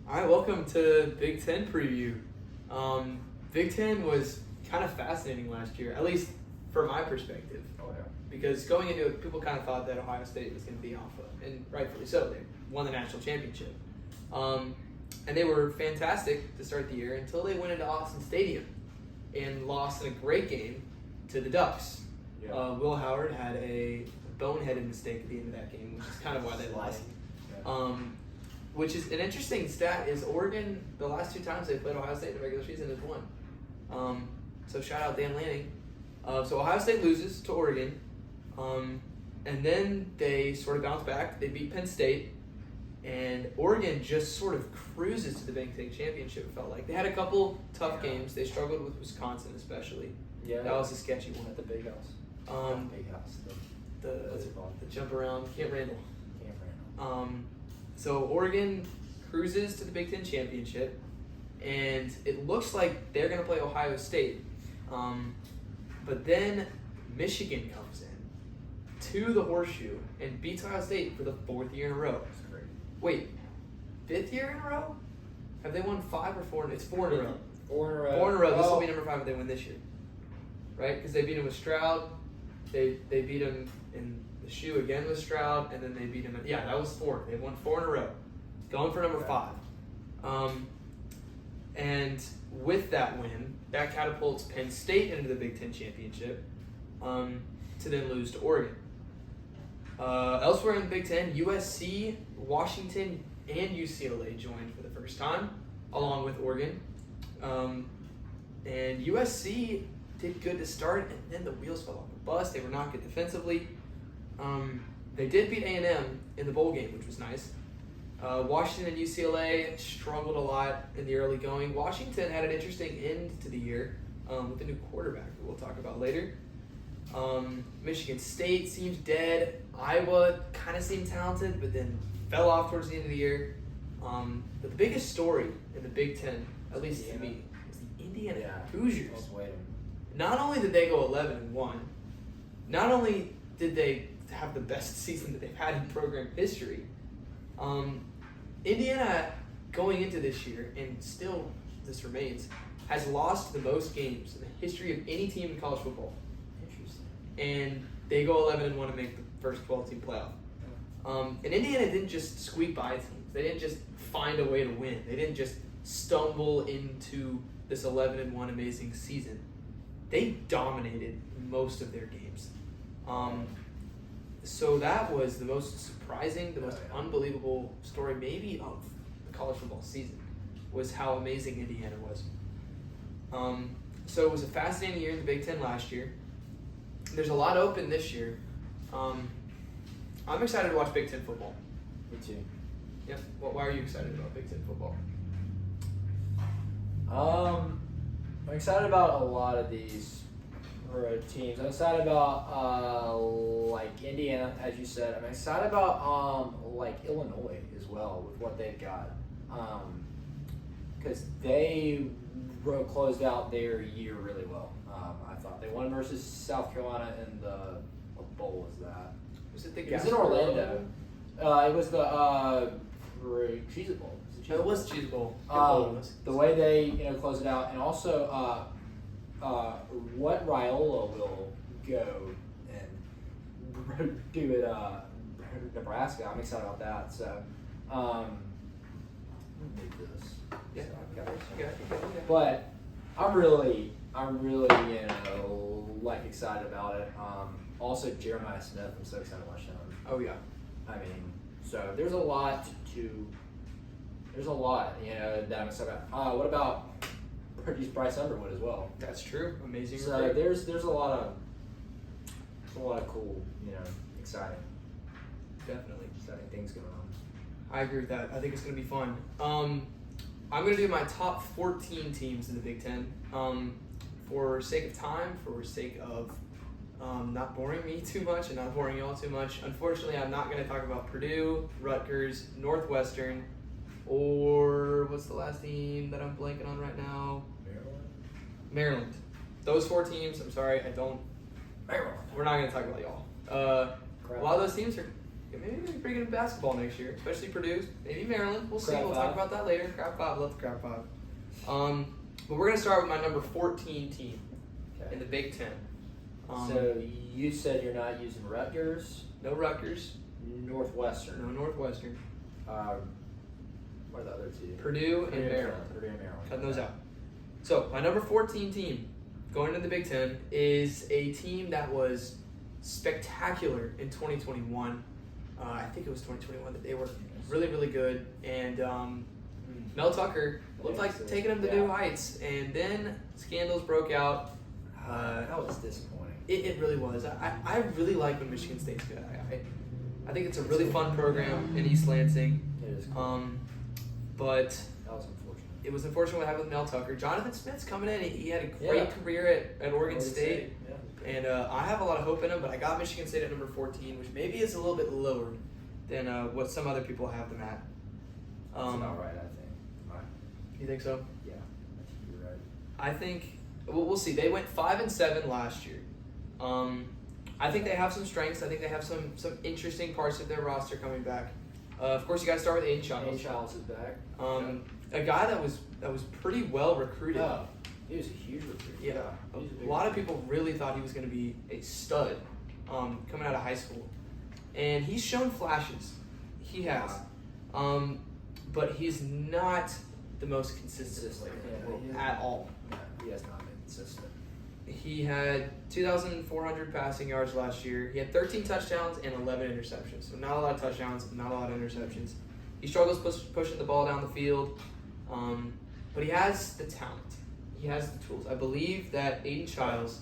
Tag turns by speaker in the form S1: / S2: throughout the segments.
S1: All right, welcome to Big Ten preview. Big Ten was kind of fascinating last year, at least from my perspective.
S2: Oh yeah.
S1: Because going into it, people kind of thought that Ohio State was going to be alpha, and rightfully so. They won the national championship. And they were fantastic to start the year until they went into Austin Stadium and lost in a great game to the Ducks.
S2: Yeah.
S1: Will Howard had a boneheaded mistake at the end of that game, which is kind of why they lost.
S2: Yeah.
S1: Which is an interesting stat is Oregon, the last two times they played Ohio State in the regular season, has won. So shout out Dan Lanning. So Ohio State loses to Oregon. And then they sort of bounce back. They beat Penn State. And Oregon just sort of cruises to the Big Ten championship, it felt like. They had a couple tough games. They struggled with Wisconsin especially.
S2: Yeah.
S1: That was a sketchy one.
S2: At the Big House. Big House. What's it called?
S1: The jump around, Camp Randall.
S2: Camp Randall.
S1: So Oregon cruises to the Big Ten championship, and it looks like they're going to play Ohio State. But then Michigan comes in to the Horseshoe and beats Ohio State for the fourth year in a row.
S2: That's great.
S1: Wait, fifth year in a row? Have they won 5 or 4? It's 4 in a row.
S2: 4 in a row.
S1: 4 in a row. This will
S2: Oh.
S1: be number 5 if they win this year, right? Because they beat him with Stroud. They beat him in the shoe again with Stroud, and then they beat him. Yeah, that was 4. They've won 4 in a row. Going for number 5. And with that win, that catapults Penn State into the Big Ten championship to then lose to Oregon. Elsewhere in the Big Ten, USC, Washington, and UCLA joined for the first time, along with Oregon. And USC did good to start, and then the wheels fell off the bus. They were not good defensively. They did beat A&M in the bowl game, which was nice. Washington and UCLA struggled a lot in the early going. Washington had an interesting end to the year with a new quarterback that we'll talk about later. Michigan State seems dead. Iowa kind of seemed talented, but then fell off towards the end of the year. But the biggest story in the Big Ten, at least to me, was the Indiana Hoosiers.
S2: I was waiting.
S1: Not only did they go 11-1, not only did they have the best season that they've had in program history, Indiana going into this year, and still this remains, has lost the most games in the history of any team in college football.
S2: Interesting.
S1: And they go 11-1 and make the first 12-team playoff. And Indiana didn't just squeak by teams. They didn't just find a way to win. They didn't just stumble into this 11-1 amazing season. They dominated most of their games. So that was the most surprising, the most unbelievable story maybe of the college football season, was how amazing Indiana was. So it was a fascinating year in the Big Ten last year. There's a lot open this year. I'm excited to watch Big Ten football.
S2: Me too.
S1: Yep. Why are you excited about Big Ten football?
S2: I'm excited about a lot of these teams. I'm excited about like Indiana, as you said. I'm excited about like Illinois as well with what they've got, because they closed out their year really well. I thought they won versus South Carolina in the what bowl was that?
S1: Was it the
S2: It was in Orlando. It was the Cheez It Bowl.
S1: It was Cheez Bowl. Good bowl it was.
S2: The way they close it out, and also what Raiola will go and do at Nebraska. I'm excited about that. So, let me do this.
S1: Yeah.
S2: So I've got it.
S1: Yeah.
S2: But I'm really like excited about it. Also Jeremiah Smith. I'm so excited to watch him.
S1: Oh yeah.
S2: I mean, so there's a lot that I'm excited about. What about Bryce Underwood as well?
S1: That's true. Amazing.
S2: So
S1: recruit.
S2: there's a lot of cool, exciting things going on.
S1: I agree with that. I think it's going to be fun. I'm going to do my top 14 teams in the Big Ten. For sake of time, for sake of not boring me too much and not boring y'all too much, unfortunately, I'm not going to talk about Purdue, Rutgers, Northwestern, or what's the last team that I'm blanking on right now? Maryland. Those 4 teams, I'm sorry, I don't.
S2: Maryland.
S1: We're not going to talk about y'all. A lot of those teams are maybe they'll be pretty good in basketball next year, especially Purdue, maybe Maryland. We'll see.
S2: Crab
S1: We'll
S2: five.
S1: talk about that later. Crab Five, love the Crab Five. But we're gonna start with my number 14 team in
S2: Okay.
S1: the Big Ten.
S2: So you said you're not using Rutgers,
S1: No Rutgers,
S2: Northwestern.
S1: no Northwestern,
S2: What are the other two?
S1: Purdue and Maryland.
S2: Purdue and Maryland.
S1: Cutting those out. So my number 14 team going into the Big Ten is a team that was spectacular in 2021. I think it was 2021 that they were really, really good. And Mel Tucker looked like taking them to new heights. And then scandals broke out.
S2: That was disappointing.
S1: It really was. I really like when Michigan State's good. I think it's a really fun program in East Lansing.
S2: It is cool.
S1: But
S2: That was unfortunate.
S1: it was unfortunate what happened with Mel Tucker. Jonathan Smith's coming in. He had a great career at Oregon State.
S2: Yeah.
S1: And I have a lot of hope in him, but I got Michigan State at number 14, which maybe is a little bit lower than what some other people have them at.
S2: That's about right, I think. Right.
S1: You think so?
S2: Yeah, I think you're right.
S1: I think we'll see. They went 5-7 last year. I think they have some strengths. I think they have some interesting parts of their roster coming back. Of course, you got to start with Aiden Childs.
S2: Aiden Childs is back.
S1: A guy that was pretty well recruited.
S2: Oh, he was a huge recruit.
S1: Yeah,
S2: He was
S1: a lot of people really thought he was going to be a stud coming out of high school, and he's shown flashes. He has, but he's not the most consistent at all.
S2: Yeah, he has not been consistent.
S1: He had 2,400 passing yards last year. He had 13 touchdowns and 11 interceptions. So not a lot of touchdowns, not a lot of interceptions. He struggles pushing the ball down the field, but he has the talent. He has the tools. I believe that Aiden Childs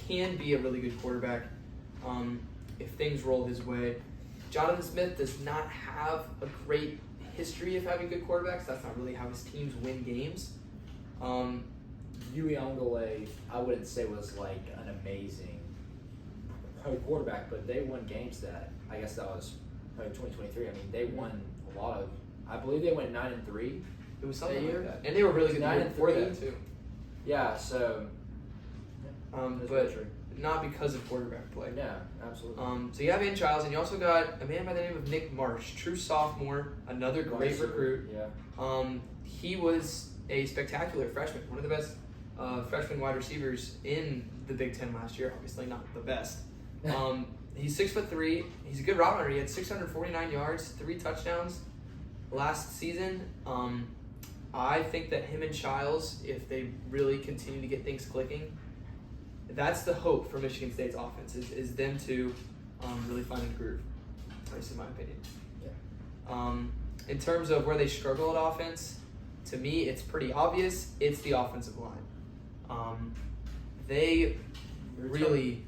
S1: can be a really good quarterback if things roll his way. Jonathan Smith does not have a great history of having good quarterbacks. That's not really how his teams win games.
S2: Uiagalelei, I wouldn't say was like an amazing pro quarterback, but they won games that I guess that was probably 2023. I mean, they won a lot of. I believe they went 9-3.
S1: It was something
S2: That year?
S1: like that, and they were really good the year before
S2: 9-3.
S1: that too.
S2: Yeah, so. That's very
S1: But
S2: true.
S1: not because of quarterback play.
S2: Yeah, absolutely.
S1: So you have Aiden Childs, and you also got a man by the name of Nick Marsh, true sophomore, another great recruit.
S2: Yeah.
S1: He was a spectacular freshman, one of the best freshman wide receivers in the Big Ten last year. Obviously not the best. He's 6'3". He's a good route runner. He had 649 yards, 3 touchdowns last season. I think that him and Childs, if they really continue to get things clicking, that's the hope for Michigan State's offense is them to really find a groove. At least in my opinion.
S2: Yeah.
S1: In terms of where they struggle at offense, to me it's pretty obvious. It's the offensive line. They really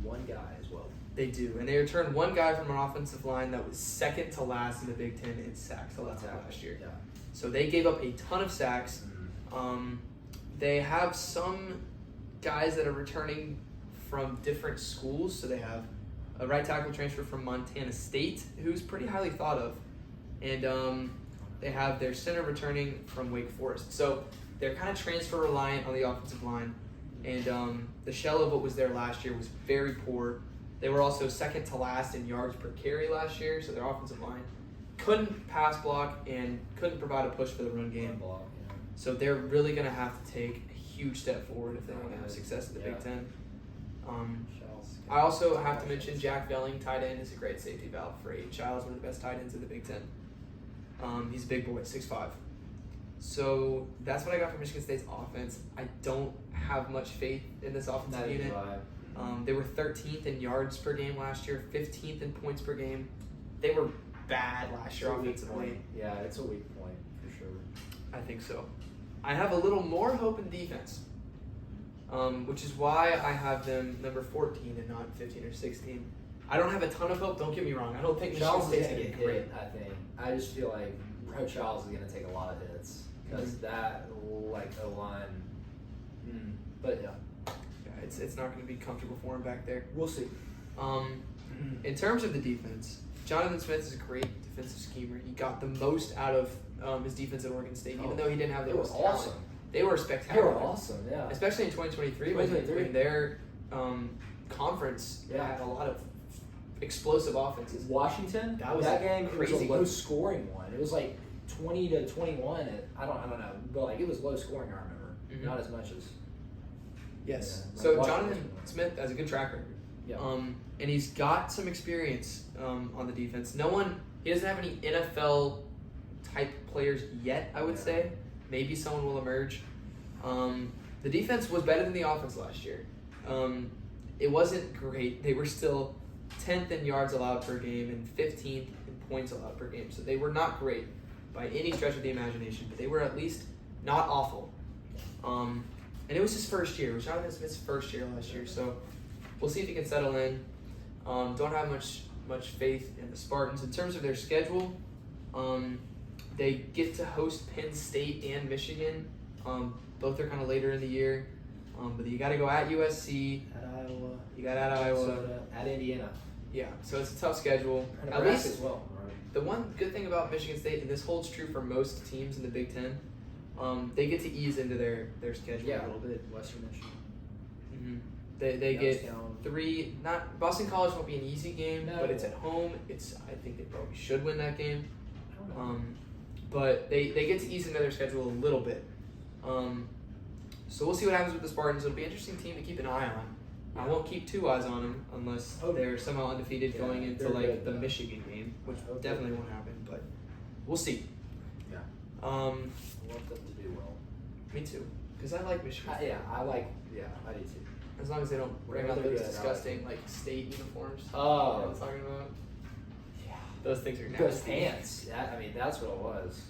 S2: one guy as well.
S1: they do, and they returned one guy from an offensive line that was second to last in the Big Ten in sacks allowed last year.
S2: Yeah.
S1: So they gave up a ton of sacks. They have some guys that are returning from different schools. So they have a right tackle transfer from Montana State, who's pretty highly thought of, and they have their center returning from Wake Forest. So they're kind of transfer reliant on the offensive line, and the shell of what was there last year was very poor. They were also second to last in yards per carry last year, so their offensive line couldn't pass block and couldn't provide a push for the run game. So they're really going to have to take a huge step forward if they want to have success in the Big Ten. I also have to mention Jack Velling, tight end, is a great safety valve for Aiden Childs, one of the best tight ends in the Big Ten. He's a big boy, 6'5". So that's what I got from Michigan State's offense. I don't have much faith in this offensive unit. They were 13th in yards per game last year, 15th in points per game. They were bad last year offensively.
S2: Yeah, it's a weak point for sure.
S1: I think so. I have a little more hope in defense, which is why I have them number 14 and not 15 or 16. I don't have a ton of hope. Don't get me wrong. I don't think Michigan
S2: Childs is
S1: State's
S2: gonna
S1: going to
S2: get
S1: get great.
S2: hit. I think. I just feel like Pro Childs is gonna take a lot of hits because that like O line. But yeah,
S1: Yeah, it's not going to be comfortable for him back there.
S2: we'll see.
S1: In terms of the defense, Jonathan Smith is a great defensive schemer. He got the most out of his defense at Oregon State, even though he didn't have the
S2: They were
S1: most talent.
S2: awesome.
S1: They were
S2: They
S1: spectacular.
S2: were awesome. Yeah.
S1: Especially in 2023 when their conference had a lot of explosive offenses.
S2: Washington.
S1: That was
S2: that game.
S1: crazy
S2: It was a low
S1: game.
S2: scoring one. It was like 20-21. I don't know, but like it was low scoring. I remember,
S1: Mhm.
S2: not as much as.
S1: Yes.
S2: Yeah,
S1: So
S2: like
S1: Jonathan Smith has a good track record.
S2: Yeah.
S1: And he's got some experience on the defense. He doesn't have any NFL type players yet, I would
S2: Yeah.
S1: say. Maybe someone will emerge. The defense was better than the offense last year. It wasn't great. They were still 10th in yards allowed per game and 15th in points allowed per game. So they were not great by any stretch of the imagination, but they were at least not awful. And it was his first year. It was Jonathan Smith's first year last year. So we'll see if he can settle in. Don't have much faith in the Spartans. In terms of their schedule, they get to host Penn State and Michigan. Both are kind of later in the year. But you got to go at USC.
S2: At Iowa.
S1: You got at Iowa.
S2: Minnesota, at Indiana.
S1: Yeah, so it's a tough schedule.
S2: And
S1: At
S2: Nebraska
S1: least
S2: as well. Right?
S1: the one good thing about Michigan State, and this holds true for most teams in the Big Ten, they get to ease into their schedule
S2: Yeah.
S1: a little bit.
S2: Western Michigan.
S1: Mm-hmm. They get
S2: Youngstown.
S1: 3. Not Boston College won't be an easy game,
S2: No.
S1: but it's at home. I think they probably should win that game.
S2: I don't know.
S1: But they get to ease into their schedule a little bit. So we'll see what happens with the Spartans. It'll be an interesting team to keep an eye on. I won't keep 2 eyes on them unless
S2: Oh.
S1: they're somehow undefeated
S2: Yeah,
S1: going into
S2: they're
S1: like
S2: good,
S1: the
S2: though.
S1: Michigan game, which
S2: I hope
S1: definitely
S2: they-
S1: won't happen. But we'll see.
S2: Yeah.
S1: Um,
S2: I want them to do well.
S1: me too, because I like Michigan.
S2: I do too.
S1: As long as they don't bring out
S2: Whenever
S1: those
S2: they're good, I
S1: disgusting like state uniforms. You know
S2: Oh.
S1: what I'm talking about?
S2: Yeah.
S1: Those things are
S2: Those
S1: nasty.
S2: pants. That's what it was.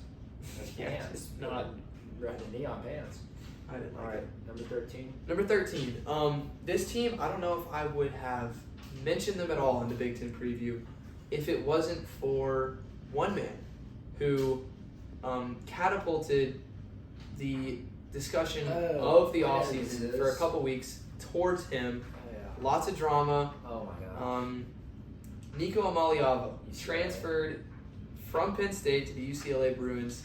S2: Those
S1: Yeah,
S2: pants.
S1: just-
S2: Not the neon pants.
S1: I didn't like
S2: All right,
S1: it.
S2: number 13.
S1: Number 13. This team, I don't know if I would have mentioned them at all in the Big Ten preview if it wasn't for one man who catapulted the discussion of the
S2: I know who
S1: offseason
S2: this
S1: for a
S2: is.
S1: couple weeks towards him.
S2: Oh yeah.
S1: Lots of drama.
S2: Oh my god.
S1: Nico Amaliava
S2: UCLA.
S1: transferred from Penn State to the UCLA Bruins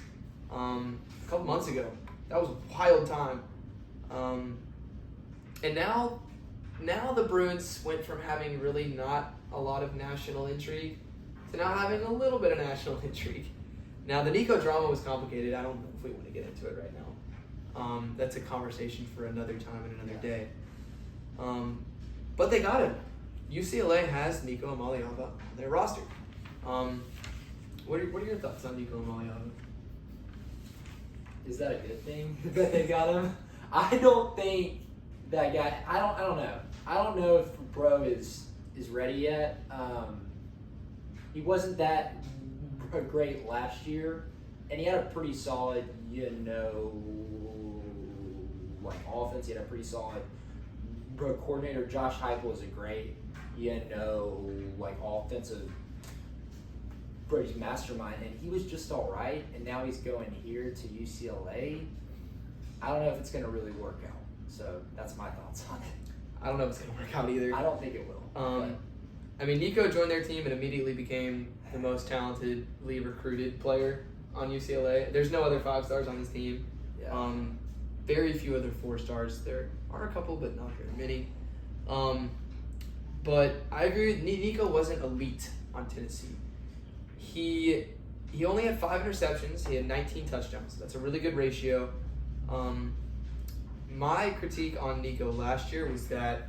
S1: a couple months ago. That was a wild time. And now the Bruins went from having really not a lot of national intrigue to now having a little bit of national intrigue. Now, the Nico drama was complicated. I don't know if we want to get into it right now. That's a conversation for another time and another day. But they got him. UCLA has Nico Amaliava on their roster. What are your thoughts on Nico Amaliava?
S2: Is that a good thing that they got him? I don't think that guy. I don't know. I don't know if Bro is ready yet. He wasn't that great last year, and he had a pretty solid, like offense. He had a pretty solid coordinator. Josh Heupel is a great, like offensive. Brady's mastermind, and he was just all right, and now he's going here to UCLA. I don't know if it's going to really work out. So that's my thoughts on it.
S1: I don't know if it's going to work out either.
S2: I don't think it will.
S1: I mean, Nico joined their team and immediately became the most talentedly recruited player on UCLA. There's no other 5 stars on this team.
S2: Yeah.
S1: Very few other 4 stars. There are a couple, but not very many. But I agree. Nico wasn't elite on Tennessee. He only had 5 interceptions. He had 19 touchdowns. That's a really good ratio. My critique on Nico last year was that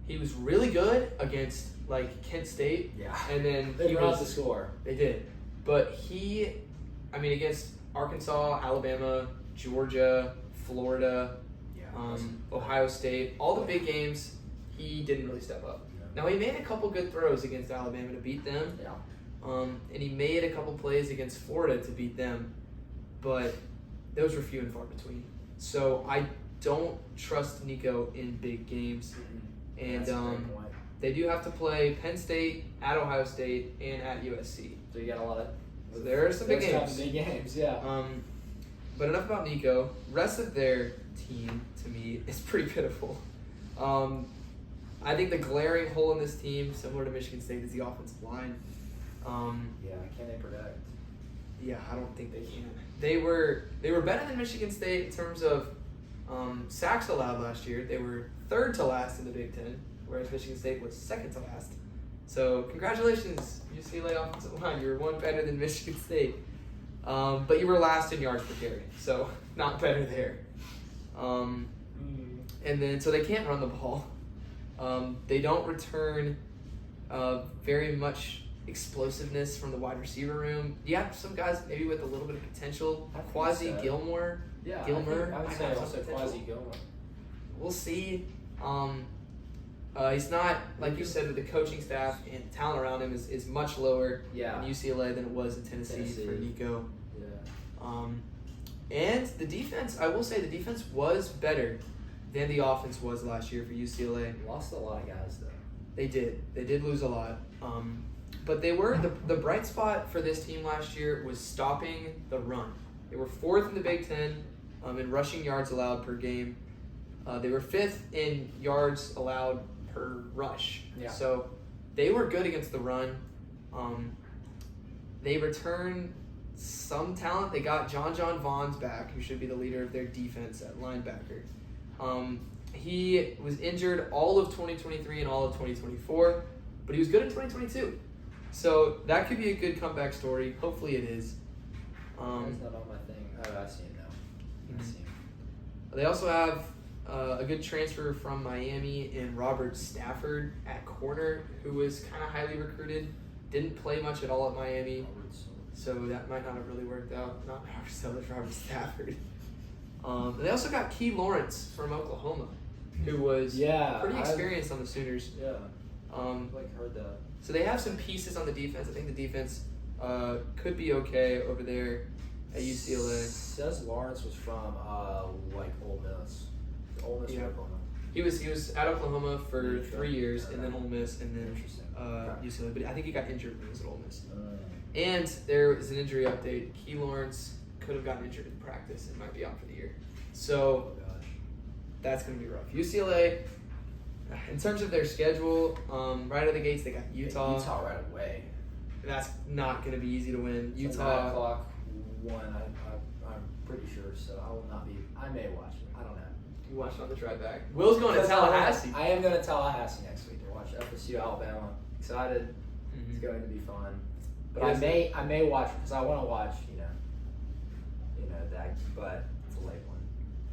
S1: he was really good against like Kent State,
S2: Yeah.
S1: and then
S2: They
S1: he
S2: run
S1: was
S2: out the score.
S1: They did, but against Arkansas, Alabama, Georgia, Florida,
S2: Yeah.
S1: Ohio State, all the big games, he didn't really step up. Now he made a couple good throws against Alabama to beat them.
S2: Yeah.
S1: And he made a couple plays against Florida to beat them, but those were few and far between. So I don't trust Nico in big games. And
S2: That's a great point.
S1: they do have to play Penn State, at Ohio State, and at USC.
S2: So you got a lot of.
S1: So there are some big
S2: those type of
S1: games.
S2: Big games, yeah.
S1: But enough about Nico. Rest of their team, to me, is pretty pitiful. I think the glaring hole in this team, similar to Michigan State, is the offensive line.
S2: Yeah. Can they protect?
S1: Yeah, I don't think they can. They were better than Michigan State in terms of sacks allowed last year. They were 3rd to last in the Big Ten, whereas Michigan State was 2nd to last. So congratulations, UCLA offensive line. You were one better than Michigan State, but you were last in yards per carry, so not better there. And then so they can't run the ball. They don't return very much explosiveness from the wide receiver room. You have some guys maybe with a little bit of potential. Quasi
S2: so.
S1: Gilmore.
S2: Yeah,
S1: Gilmer.
S2: I would
S1: might
S2: say
S1: have some
S2: also
S1: potential.
S2: Quasi Gilmer.
S1: We'll see. He's not, like you said, with the coaching staff and talent around him is much lower
S2: Yeah.
S1: in UCLA than it was in Tennessee. For Nico.
S2: Yeah.
S1: And the defense, I will say the defense was better than the offense was last year for UCLA.
S2: Lost a lot of guys though.
S1: They did. They did lose a lot. But they were the bright spot for this team last year was stopping the run. They were 4th in the Big Ten in rushing yards allowed per game. They were 5th in yards allowed per rush.
S2: Yeah.
S1: So they were good against the run. They returned some talent. They got John Vaughn's back, who should be the leader of their defense at linebacker. He was injured all of 2023 and all of 2024, but he was good in 2022. So that could be a good comeback story. Hopefully it is.
S2: That's not on my thing. Oh, I see him now. I see him.
S1: They also have a good transfer from Miami in Robert Stafford at corner, who was kind of highly recruited. Didn't play much at all at Miami, so that might not have really worked out. Not Robert Sellers, Robert Stafford. And they also got Key Lawrence from Oklahoma, who was pretty experienced on the Sooners.
S2: Yeah. Heard that.
S1: So they have some pieces on the defense. I think the defense could be okay over there at UCLA.
S2: Says Lawrence was from Ole Miss. Ole Miss or Oklahoma.
S1: He was at Oklahoma for 3 years, and then Ole Miss, and then UCLA. But I think he got injured when he was at Ole Miss. And there is an injury update. Key Lawrence could have gotten injured in practice and might be out for the year. So that's going to be rough. UCLA, in terms of their schedule, right out of the gates, they got Utah.
S2: Utah right away.
S1: That's not going to be easy to win.
S2: So
S1: Utah.
S2: 9 o'clock, 1, I'm pretty sure, so I will not be. I may watch it. I don't know.
S1: You watched on the drive back. Will's going to Tallahassee.
S2: I am going to Tallahassee next week to watch FSU Alabama. Excited. It's going to be fun. But I may watch it because I want to watch, that, but it's a late one.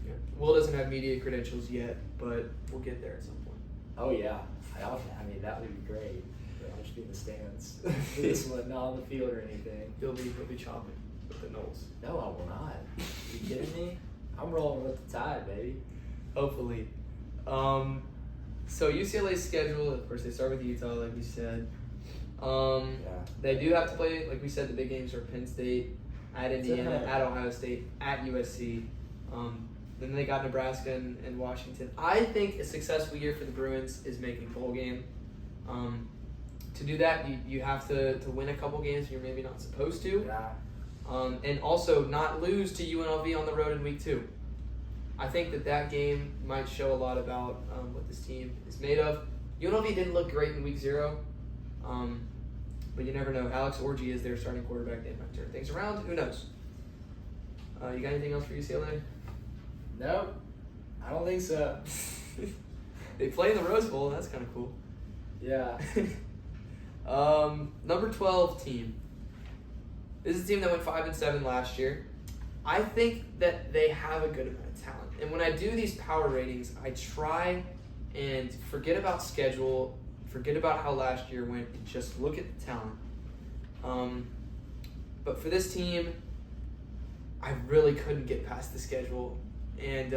S1: Yeah. Will doesn't have media credentials yet, but we'll get there at some point.
S2: Oh yeah, I mean that would be great. I'll just be in the stands. This one, not on the field or anything.
S1: He'll be chopping with the Knowles.
S2: No, I will not. Are you kidding me? I'm rolling with the tide, baby.
S1: Hopefully. So UCLA's schedule, of course, they start with Utah, like we said. They do have to play, like we said, the big games are Penn State, at Indiana, at Ohio State, at USC. Then they got Nebraska and Washington. I think a successful year for the Bruins is making bowl game. To do that, you have to win a couple games you're maybe not supposed to.
S2: Yeah.
S1: And also not lose to UNLV on the road in week 2. I think that game might show a lot about what this team is made of. UNLV didn't look great in week 0. But you never know. Alex Orji is their starting quarterback. They might turn things around. Who knows? You got anything else for UCLA?
S2: Nope. I don't think so.
S1: They play in the Rose Bowl, and that's kind of cool.
S2: Yeah.
S1: Number 12 team. This is a team that went 5-7 last year. I think that they have a good amount of talent. And when I do these power ratings, I try and forget about schedule, forget about how last year went, and just look at the talent. But for this team, I really couldn't get past the schedule. And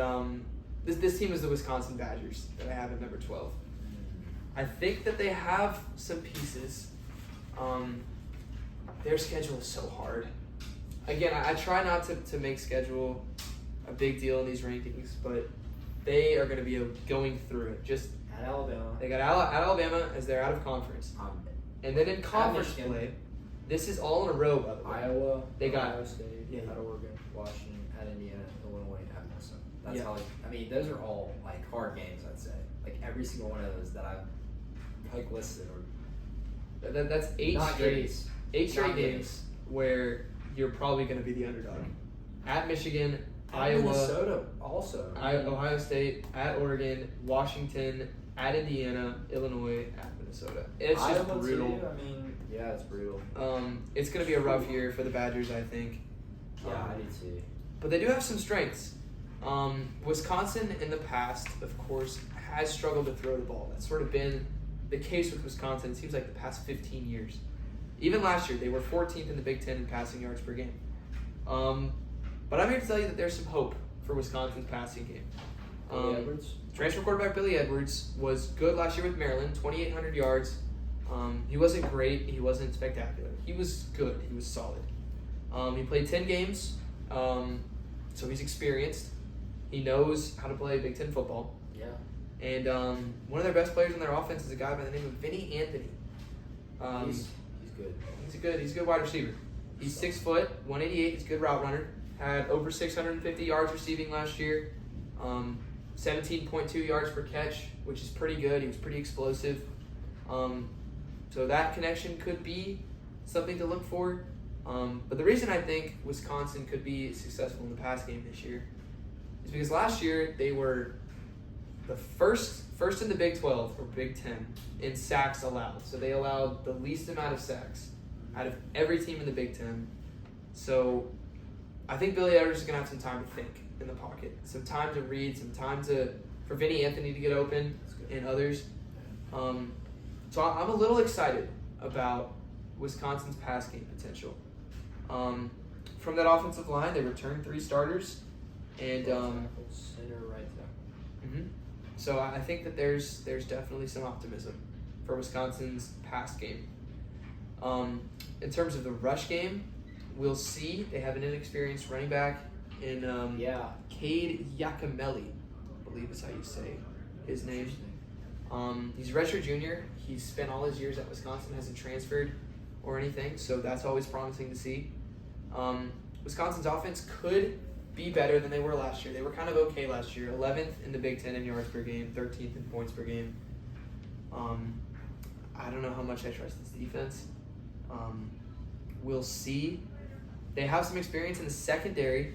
S1: this team is the Wisconsin Badgers that I have at number 12. I think that they have some pieces. Their schedule is so hard. Again, I try not to make schedule a big deal in these rankings, but they are going to be going through it. Just
S2: At Alabama.
S1: They got Alabama as they're out of conference. And then in conference play, this is all in a row, by the way.
S2: Iowa,
S1: They got
S2: Ohio State, at Oregon, Washington, at Indiana, Illinois, at Minnesota. That's how. I mean, those are all hard games. I'd say every single one of those that I've listed or.
S1: That's 8
S2: Not
S1: straight
S2: games.
S1: 8 straight
S2: Not
S1: games where you're probably going to be the underdog. At Michigan,
S2: At
S1: Iowa,
S2: Minnesota also.
S1: Ohio State, at Oregon, Washington, at Indiana, Illinois, at Minnesota. It's just
S2: Iowa
S1: brutal.
S2: too, I mean, yeah, it's brutal.
S1: It's going to be a rough year for the Badgers, I think.
S2: Yeah, I do too.
S1: But they do have some strengths. Wisconsin in the past, of course, has struggled to throw the ball. That's sort of been the case with Wisconsin, it seems like the past 15 years. Even last year, they were 14th in the Big Ten in passing yards per game. But I'm here to tell you that there's some hope for Wisconsin's passing game.
S2: Billy Edwards?
S1: Transfer quarterback Billy Edwards was good last year with Maryland, 2,800 yards. He wasn't great. He wasn't spectacular. He was good. He was solid. He played 10 games, so he's experienced. He knows how to play Big Ten football.
S2: Yeah.
S1: And one of their best players on their offense is a guy by the name of Vinny Anthony.
S2: He's good.
S1: He's a good wide receiver. He's 6 foot, 188. He's a good route runner. Had over 650 yards receiving last year. 17.2 yards per catch, which is pretty good. He was pretty explosive. So that connection could be something to look for. But the reason I think Wisconsin could be successful in the pass game this year is because last year they were the first in the Big 12 or Big 10 in sacks allowed. So they allowed the least amount of sacks out of every team in the Big 10. So I think Billy Edwards is going to have some time to think in the pocket, some time to read, some time for Vinny Anthony to get open and others. So I'm a little excited about Wisconsin's pass game potential. From that offensive line, they returned 3 starters, and
S2: Center right there.
S1: so I think that there's definitely some optimism for Wisconsin's pass game. In terms of the rush game, we'll see. They have an inexperienced running back in Cade Yakimelli, I believe is how you say his name. He's a redshirt junior. He's spent all his years at Wisconsin, hasn't transferred or anything, so that's always promising to see. Wisconsin's offense could be better than they were last year. They were kind of okay last year, 11th in the Big Ten in yards per game, 13th in points per game. I don't know how much I trust this defense. We'll see. They have some experience in the secondary.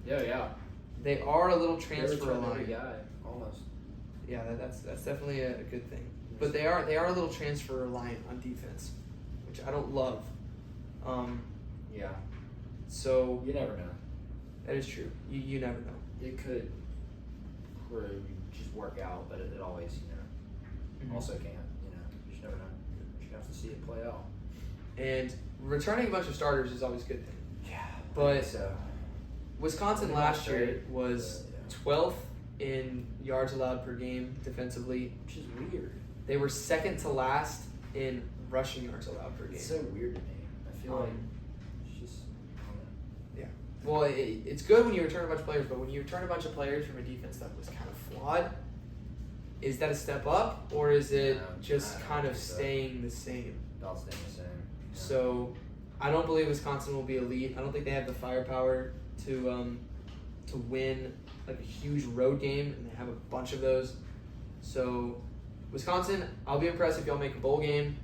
S1: They are a little transfer reliant.
S2: Guy, almost.
S1: Yeah, that's definitely a good thing. But they are a little transfer reliant on defense, which I don't love. So
S2: you never know.
S1: that is true. You never know.
S2: It could just work out, but it always, also can't. You just never know. You have to see it play out.
S1: And returning a bunch of starters is always a good thing.
S2: Yeah.
S1: But
S2: So
S1: Wisconsin last year was 12th in yards allowed per game defensively.
S2: which is weird.
S1: They were second to last in rushing yards allowed per game.
S2: It's so weird to me. I feel like it's just.
S1: Well, it's good when you return a bunch of players, but when you return a bunch of players from a defense that was kind of flawed, is that a step up, or is it just kind of staying the same?
S2: About staying the same. Yeah.
S1: So, I don't believe Wisconsin will be elite. I don't think they have the firepower to win like a huge road game, and they have a bunch of those. So, Wisconsin, I'll be impressed if y'all make a bowl game.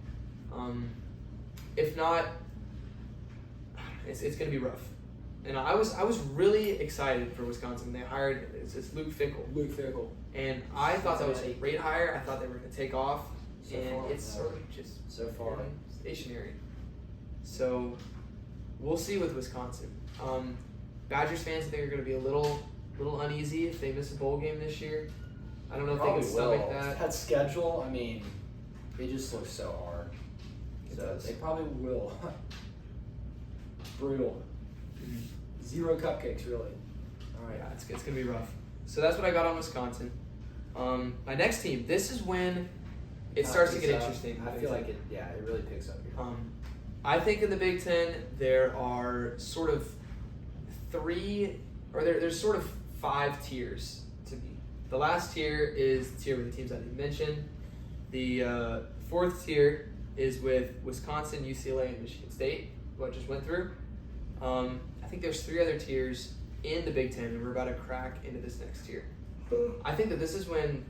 S1: If not, it's going to be rough. And I was really excited for Wisconsin. They hired it's Luke Fickell.
S2: Luke Fickell.
S1: And I thought that was a great hire. I thought they were going to take off.
S2: So
S1: And
S2: far,
S1: it's
S2: no.
S1: sort of just
S2: So far.
S1: stationary. So we'll see with Wisconsin. Badgers fans, I think, are going to be a little uneasy if they miss a bowl game this year. I don't know if they can stomach that.
S2: That schedule, I mean, it just looks so hard.
S1: It
S2: So
S1: does.
S2: they probably will. Brutal. 0 cupcakes, really. All right.
S1: Yeah, it's going to be rough. So that's what I got on Wisconsin. My next team, this is when it starts to get interesting.
S2: I feel like it really picks up here.
S1: I think in the Big Ten there are sort of there's sort of 5 tiers to me. The last tier is the tier with the teams I didn't mention. The 4th tier is with Wisconsin, UCLA, and Michigan State, who I just went through. I think there's 3 other tiers in the Big Ten, and we're about to crack into this next tier. I think that this is when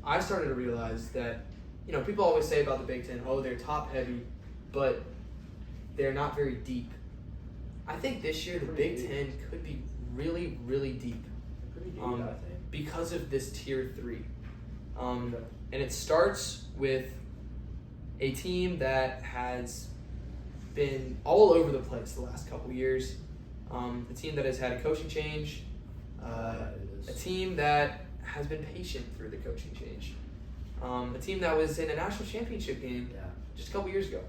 S1: I started to realize that, people always say about the Big Ten, oh, they're top heavy, but they're not very deep. I think this year the Big Ten could be really, really deep
S2: Pretty deep, I think.
S1: because of this tier 3.
S2: Okay.
S1: And it starts with a team that has been all over the place the last couple years. A team that has had a coaching change.
S2: It
S1: A
S2: is.
S1: team that has been patient through the coaching change. A team that was in a national championship game
S2: Yeah.
S1: just a couple years ago.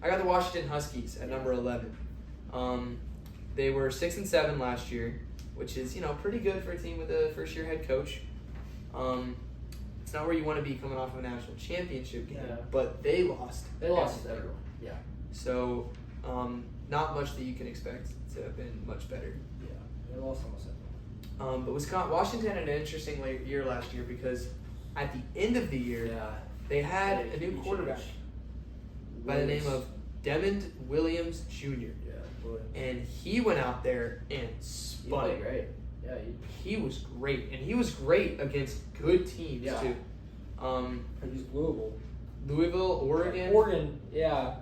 S1: I got the Washington Huskies at number 11. They were 6-7 last year, which is pretty good for a team with a first-year head coach. It's not where you want to be coming off of a national championship game,
S2: Yeah.
S1: but they lost.
S2: They lost
S1: everything.
S2: everyone. Yeah.
S1: So, not much that you can expect to have been much better.
S2: Yeah. They lost almost everyone.
S1: But Washington had an interesting year last year because at the end of the year,
S2: Yeah.
S1: they had
S2: Yeah,
S1: a new
S2: huge
S1: quarterback
S2: change.
S1: by the name of Demond Williams Jr.
S2: Yeah. Williams.
S1: And he went out there and
S2: He
S1: spun
S2: played
S1: it.
S2: great. Yeah.
S1: He was great, and he was great against good teams
S2: Yeah.
S1: too.
S2: He's Louisville.
S1: Louisville, Oregon.
S2: Oregon. Yeah.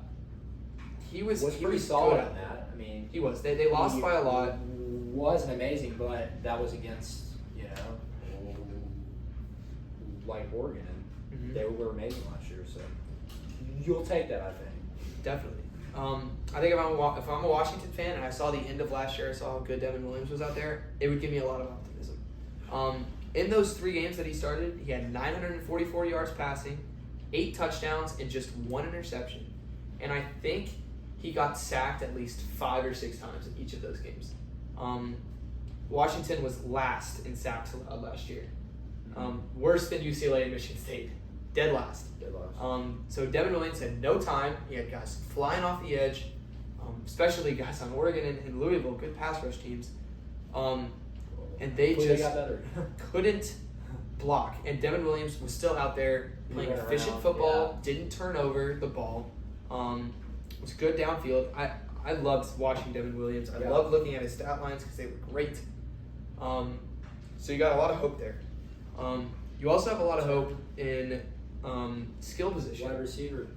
S1: He was
S2: Was
S1: he
S2: pretty
S1: was
S2: solid
S1: good
S2: on
S1: out there.
S2: that. I mean,
S1: He was. They lost
S2: he
S1: by a lot.
S2: Wasn't amazing, but that was against like Oregon, and
S1: Mhm.
S2: they were amazing last year. So you'll take that, I think.
S1: Definitely. I think if I'm a Washington fan and I saw the end of last year, I saw how good Devin Williams was out there, it would give me a lot of optimism. In those 3 games that he started, he had 944 yards passing, 8 touchdowns, and just 1 interception. And I think he got sacked at least 5 or 6 times in each of those games. Washington was last in sacks allowed last year. Worse than UCLA and Michigan State. Dead last.
S2: They lost.
S1: So Devin Williams had no time. He had guys flying off the edge, especially guys on Oregon and Louisville, good pass rush teams. And they
S2: Hopefully
S1: just
S2: got better.
S1: couldn't block. And Devin Williams was still out there playing
S2: Ran
S1: efficient
S2: around,
S1: football, didn't turn over the ball. Was good downfield. I loved watching Devin Williams. I
S2: Yeah.
S1: loved looking at his stat lines because they were great. So you got a lot of hope there. You also have a lot of hope in skill position.
S2: Wide receiver.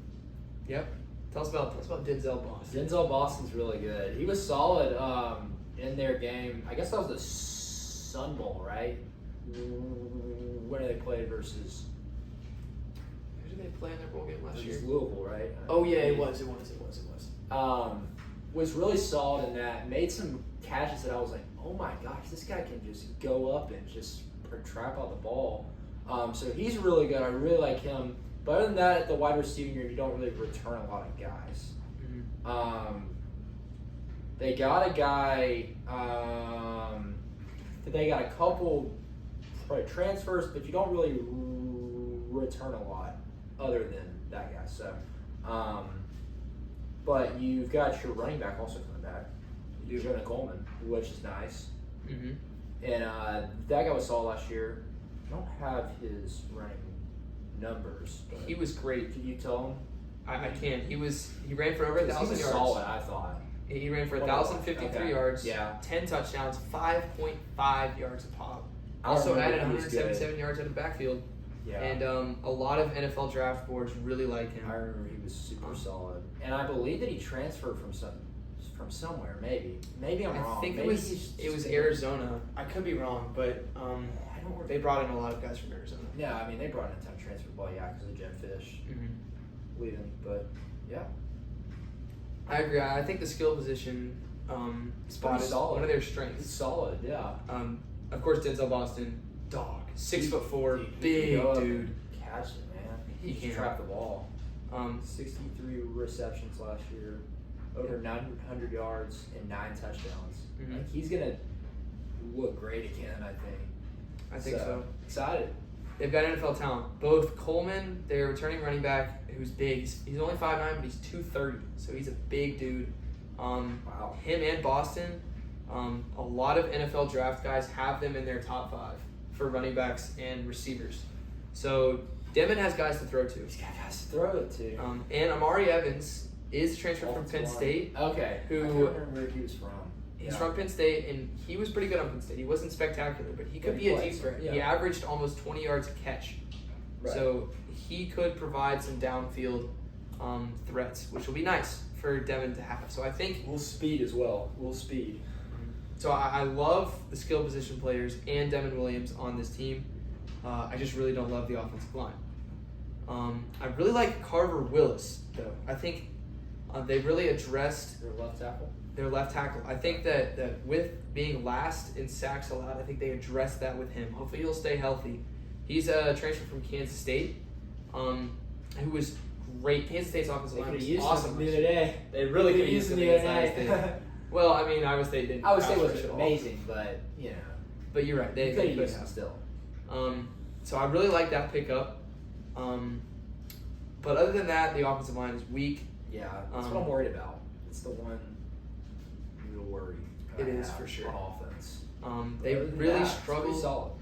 S1: Yep. Tell us about Denzel Boston.
S2: Denzel Boston's really good. He was solid in their game. I guess that was the Sun Bowl, right? When did they play versus?
S1: Who did they play in their bowl game last
S2: It
S1: year?
S2: was Louisville, right?
S1: Oh yeah, it was.
S2: Was really solid in that. Made some catches that I was like, oh my gosh, this guy can just go up and just trap out the ball. So he's really good. I really like him. But other than that, at the wide receiver, you don't really return a lot of guys. They got a guy. They got a couple transfers, but you don't really return a lot other than that guy. So, but you've got your running back also coming back, Jonah Coleman, which is nice.
S1: Mm-hmm.
S2: And that guy was solid last year. I don't have his running numbers. But
S1: He was great.
S2: Can you tell him?
S1: I can. He ran for over 1,000
S2: He was
S1: yards.
S2: solid, I thought.
S1: He ran for
S2: What
S1: 1,053
S2: okay.
S1: yards.
S2: Yeah.
S1: 10 touchdowns, 5.5 yards a pop.
S2: I
S1: Also
S2: remember
S1: added
S2: he was
S1: 177 yards out of the backfield.
S2: Yeah.
S1: And a lot of NFL draft boards really like him.
S2: I remember he was super solid, and I believe that he transferred from somewhere. Maybe I'm wrong.
S1: I think
S2: Maybe
S1: it was
S2: he's
S1: Arizona. I could be wrong, but
S2: I don't remember.
S1: they brought in a lot of guys from Arizona.
S2: Yeah, I mean they brought in a ton of transfer, but yeah, because of Jen Fish leaving. But yeah,
S1: I agree. I think the skill position spot
S2: pretty
S1: is
S2: solid.
S1: one of their
S2: he's
S1: strengths.
S2: solid. Yeah,
S1: Of course, Denzel Boston, dog, 6'4",
S2: He
S1: big
S2: can go up
S1: dude.
S2: and catch it, man.
S1: He
S2: can
S1: can.
S2: trap the ball.
S1: 63
S2: receptions last year, over 900 yards and 9 touchdowns.
S1: Mhm.
S2: Like he's gonna look great again, I think.
S1: I think so.
S2: Excited.
S1: They've got NFL talent. Both Coleman, their returning running back, who's big. He's only 5'9", but he's 230, so he's a big dude.
S2: Wow.
S1: Him and Boston, a lot of NFL draft guys have them in their top 5 for running backs and receivers. So Devin has guys to throw to.
S2: He's got guys to throw it to.
S1: And Amari Evans is transferred from Penn
S2: Baltimore.
S1: State.
S2: Okay.
S1: Who-
S2: I can't remember where he was from.
S1: He's
S2: Yeah.
S1: from Penn State, and he was pretty good on Penn State. He wasn't spectacular, but he could
S2: But
S1: be
S2: he
S1: a
S2: plays,
S1: deep threat.
S2: yeah.
S1: He averaged almost 20 yards a catch.
S2: Right.
S1: So he could provide some downfield threats, which will be nice for Devin to have. So I think
S2: Little speed as well. Little speed.
S1: so. I love the skill position players and Devin Williams on this team. I just really don't love the offensive line. I really like Carver Willis, though. I think they really addressed
S2: Your left tackle.
S1: their left tackle. I think that with being last in sacks allowed, I think they addressed that with him. Hopefully he'll stay healthy. He's a transfer from Kansas State, who was great. Kansas State's offensive
S2: They
S1: line
S2: could have
S1: was
S2: used
S1: awesome.
S2: him the other day.
S1: They really could have used
S2: him
S1: him
S2: the
S1: against
S2: other
S1: Iowa
S2: day.
S1: State. Well, I mean, Iowa State didn't.
S2: Iowa State
S1: pass rush
S2: was
S1: at all.
S2: amazing, but you know,
S1: But you're right. They
S2: could have
S1: could
S2: used him
S1: have.
S2: still.
S1: So I really like that pickup. But other than that, the offensive line is weak.
S2: Yeah, that's what I'm worried about. It's the one real worry.
S1: It
S2: I
S1: is,
S2: have
S1: for sure.
S2: On offense.
S1: They
S2: Other than
S1: really
S2: that, it's pretty
S1: struggled.
S2: solid.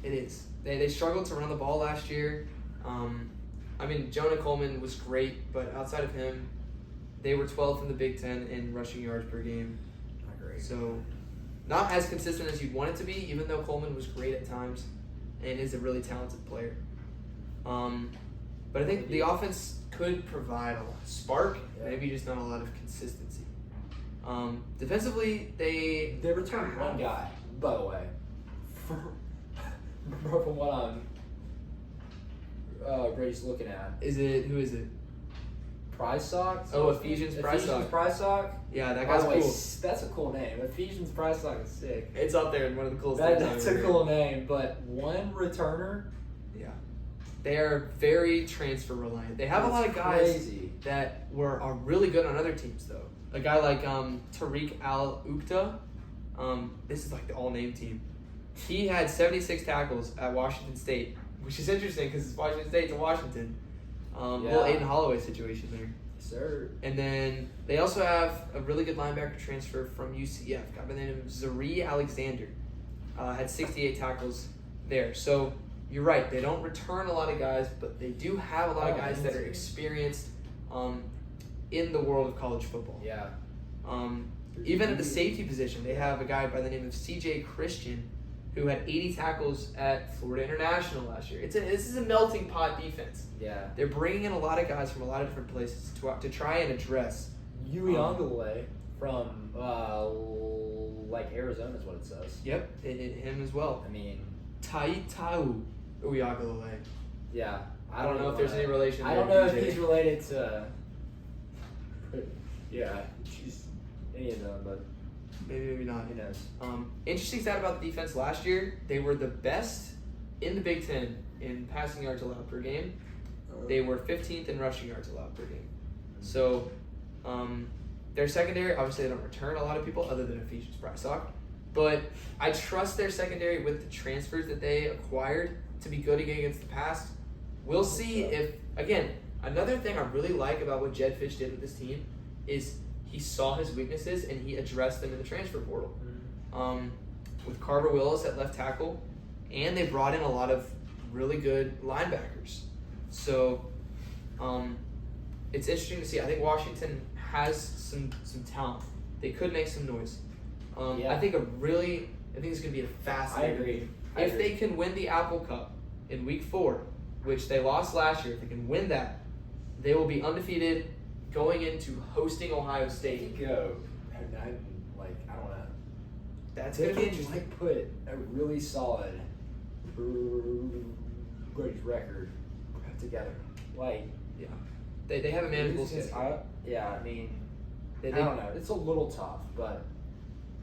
S1: It is. They struggled to run the ball last year. I mean, Jonah Coleman was great, but outside of him, they were 12th in the Big Ten in rushing yards per game.
S2: Not great.
S1: So, not as consistent as you'd want it to be, even though Coleman was great at times and is a really talented player. But I think the offense could provide a lot of spark,
S2: Yeah.
S1: maybe just not a lot of consistency. Defensively, they
S2: returned one guy, by the way. From what I'm Grady's looking at.
S1: who is it?
S2: Prize Sock?
S1: Oh, Ephesians Prize Sock.
S2: Prize Sock?
S1: Yeah, that
S2: By
S1: guy's
S2: the way,
S1: cool.
S2: that's a cool name. Ephesians Prize Sock is sick.
S1: It's up there in one of the coolest things.
S2: That's
S1: I've
S2: a
S1: ever
S2: cool name, but one returner.
S1: Yeah, they are very transfer reliant. They have a lot of guys
S2: Crazy.
S1: that are really good on other teams, though. A guy like Tariq Al-Ukta, this is like the all-name team. He had 76 tackles at Washington State, which is interesting because it's Washington State to Washington. Little Aiden Holloway situation there.
S2: Yes, sir.
S1: And then they also have a really good linebacker transfer from UCF, a guy by the name of Zari Alexander. Had 68 tackles there. So you're right, they don't return a lot of guys, but they do have a lot of guys that are experienced in the world of college football.
S2: Yeah.
S1: Even at the safety position, they have a guy by the name of CJ Christian, who had 80 tackles at Florida International last year. This is a melting pot defense.
S2: Yeah.
S1: They're bringing in a lot of guys from a lot of different places to try and address.
S2: Uyunglele from like Arizona is what it says.
S1: Yep, him as well.
S2: I mean,
S1: Taitau Uyagalele.
S2: yeah.
S1: I don't know if there's any relation.
S2: I
S1: there,
S2: don't know
S1: DJ.
S2: if he's related to. Yeah, she's any of them, but
S1: Maybe not.
S2: who knows?
S1: Interesting stat about the defense last year. They were the best in the Big Ten in passing yards allowed per game. They were 15th in rushing yards allowed per game. So, their secondary, obviously they don't return a lot of people other than Ephesians Brysock. But I trust their secondary with the transfers that they acquired to be good against the pass. We'll see if, again, another thing I really like about what Jed Fish did with this team is he saw his weaknesses and he addressed them in the transfer portal. With Carver Willis at left tackle, and they brought in a lot of really good linebackers. So it's interesting to see. I think Washington has some talent. They could make some noise.
S2: Yeah.
S1: I think it's going to be a fascinating
S2: I agree.
S1: game.
S2: I
S1: If
S2: agree.
S1: they can win the Apple Cup in Week 4, which they lost last year, if they can win that, they will be undefeated going into hosting Ohio
S2: They
S1: State.
S2: could go. I don't know.
S1: That's
S2: They
S1: going to be
S2: could
S1: interesting.
S2: put a really solid Grady's record together.
S1: They have a manageable
S2: Losing
S1: schedule.
S2: against yeah, I mean,
S1: They-
S2: I don't know. It's a little tough, but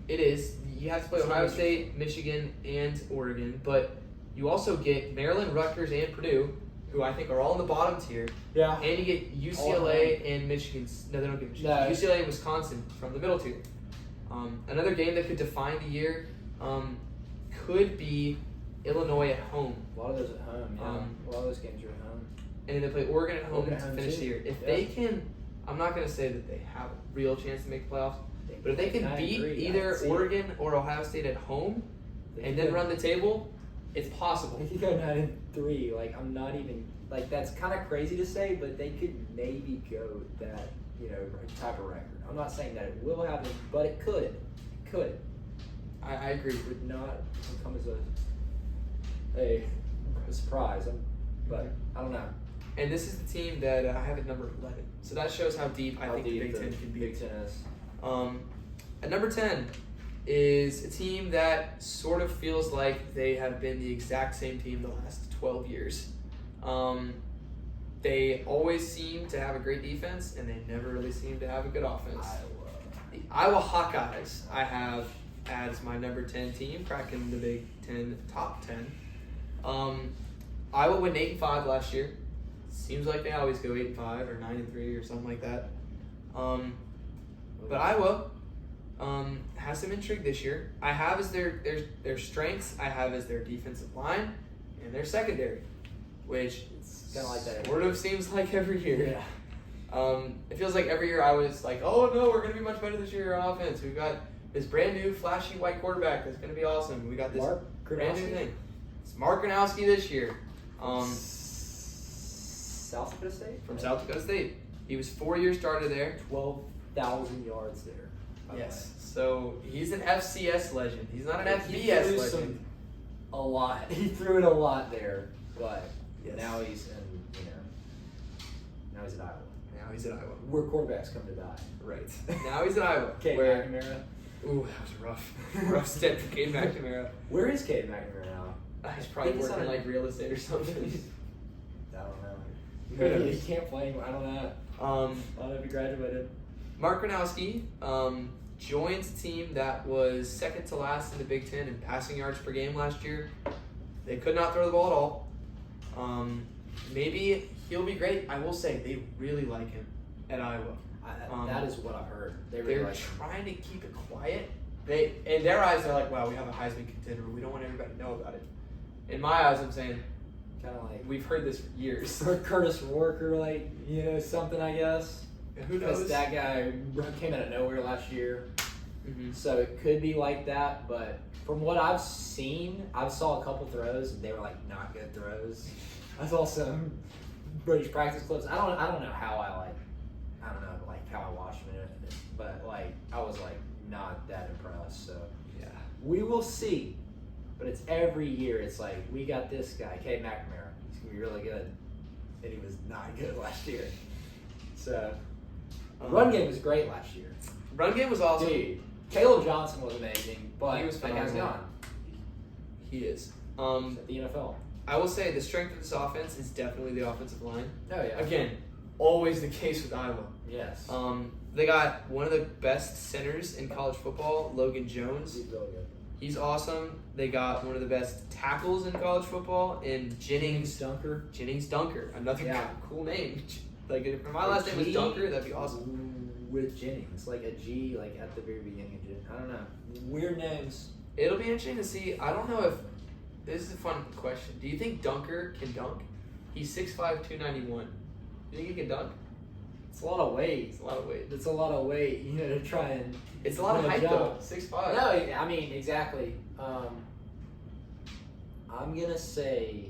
S1: It is. You have to play
S2: It's
S1: Ohio
S2: not
S1: State, Michigan, and Oregon, but you also get Maryland, Rutgers, and Purdue, who I think are all in the bottom tier,
S2: yeah.
S1: and you get UCLA and Michigan. No, they don't get Michigan.
S2: No.
S1: UCLA and Wisconsin from the middle tier. Another game that could define the year could be Illinois at home,
S2: A lot of those at home. Yeah, a lot of those games are at home.
S1: and then they play Oregon at home
S2: Oregon
S1: to
S2: at home
S1: finish
S2: too.
S1: the year. If
S2: Yeah.
S1: they can, I'm not going to say that they have a real chance to make the playoffs, but if they can
S2: I
S1: beat
S2: agree. I
S1: either
S2: can see it.
S1: Oregon or Ohio State at home,
S2: They
S1: and
S2: could
S1: then
S2: go-
S1: run the table, it's possible.
S2: They could go 9-3. Like I'm not even like that's kind of crazy to say, but they could maybe go that type of record. I'm not saying that it will happen, but it could. It could.
S1: I agree.
S2: It would not come as a surprise. But I don't know.
S1: And this is the team that I have at number 11. So that shows how deep I
S2: How
S1: think the
S2: deep
S1: Big Ten can be.
S2: Big Ten is.
S1: At number 10 is a team that sort of feels like they have been the exact same team the last 12 years. They always seem to have a great defense, and they never really seem to have a good offense. The Iowa Hawkeyes I have as my number 10 team, cracking the Big Ten top 10. Iowa went 8-5 last year. Seems like they always go 8-5 or 9-3 or something like that. But Iowa has some intrigue this year. I have as their strengths. I have as their defensive line and their secondary, which
S2: It's kind of like that.
S1: sort of seems like every year.
S2: Yeah.
S1: It feels like every year I was like, oh no, we're gonna be much better this year on offense. We've got this brand new flashy white quarterback that's gonna be awesome. We got this
S2: Mark
S1: brand new
S2: Gronowski?
S1: thing. It's Mark Gronowski this year.
S2: South Dakota State?
S1: From South Dakota State. He was 4-year starter there.
S2: 12,000 yards there. by the
S1: Yes. So he's an FCS legend. He's not an
S2: He
S1: FBS
S2: threw
S1: legend.
S2: way. A lot. He threw it a lot there, but
S1: Yes.
S2: now he's in, now he's at Iowa.
S1: Now he's at Iowa.
S2: Where quarterbacks come to die.
S1: Right. Now he's at Iowa.
S2: Cade
S1: where,
S2: McNamara.
S1: ooh, that was a rough step for Cade McNamara.
S2: Where is Cade McNamara now?
S1: He's probably
S2: I think he's
S1: working
S2: on a-
S1: like real estate or something.
S2: I don't know.
S1: Who
S2: Maybe
S1: knows?
S2: he can't play anymore. I don't know. I don't know if he graduated.
S1: Mark Gronowski joins a team that was second to last in the Big Ten in passing yards per game last year. They could not throw the ball at all. Maybe he'll be great. I will say they really like him at Iowa.
S2: That is what I've heard. They really
S1: They're
S2: like him.
S1: trying to keep it quiet. They, in their eyes, they're like, wow, we have a Heisman contender. We don't want everybody to know about it. In my eyes, I'm saying,
S2: Kind of like
S1: we've heard this for years.
S2: Curtis Rourke or something, I guess.
S1: Who
S2: Because
S1: knows?
S2: that guy came out of nowhere last year.
S1: Mhm.
S2: So it could be like that, but from what I've seen, I saw a couple throws and they were like not good throws. I saw some British practice clips. I don't know how I how I watched them, but I was not that impressed. So
S1: Yeah.
S2: we will see. But it's every year. It's like we got this guy, Cade McNamara. He's gonna be really good, and he was not good last year. So run game was great last year.
S1: Run game was awesome.
S2: Dude, Caleb Johnson was amazing, but
S1: He was
S2: that guy's
S1: phenomenal.
S2: gone.
S1: He is.
S2: He's at the NFL.
S1: I will say the strength of this offense is definitely the offensive line.
S2: Oh yeah.
S1: Again, always the case with Iowa.
S2: Yes.
S1: They got one of the best centers in college football, Logan Jones.
S2: He's really good.
S1: He's awesome. They got one of the best tackles in college football in Jennings
S2: Dunker.
S1: Dunker. Another
S2: Yeah.
S1: cool name. Like if my last name was
S2: G
S1: Dunker, that'd be awesome.
S2: With Jennings, like a G, at the very beginning of Jennings. I don't know. Weird names.
S1: It'll be interesting to see. I don't know if this is a fun question. Do you think Dunker can dunk? He's 6'5", 291. Do you think he can dunk?
S2: It's a lot of weight.
S1: It's a lot of weight.
S2: It's a lot of weight, to try and.
S1: It's a lot of
S2: win a
S1: height
S2: jump.
S1: though. 6'5".
S2: No, I mean exactly. I'm gonna say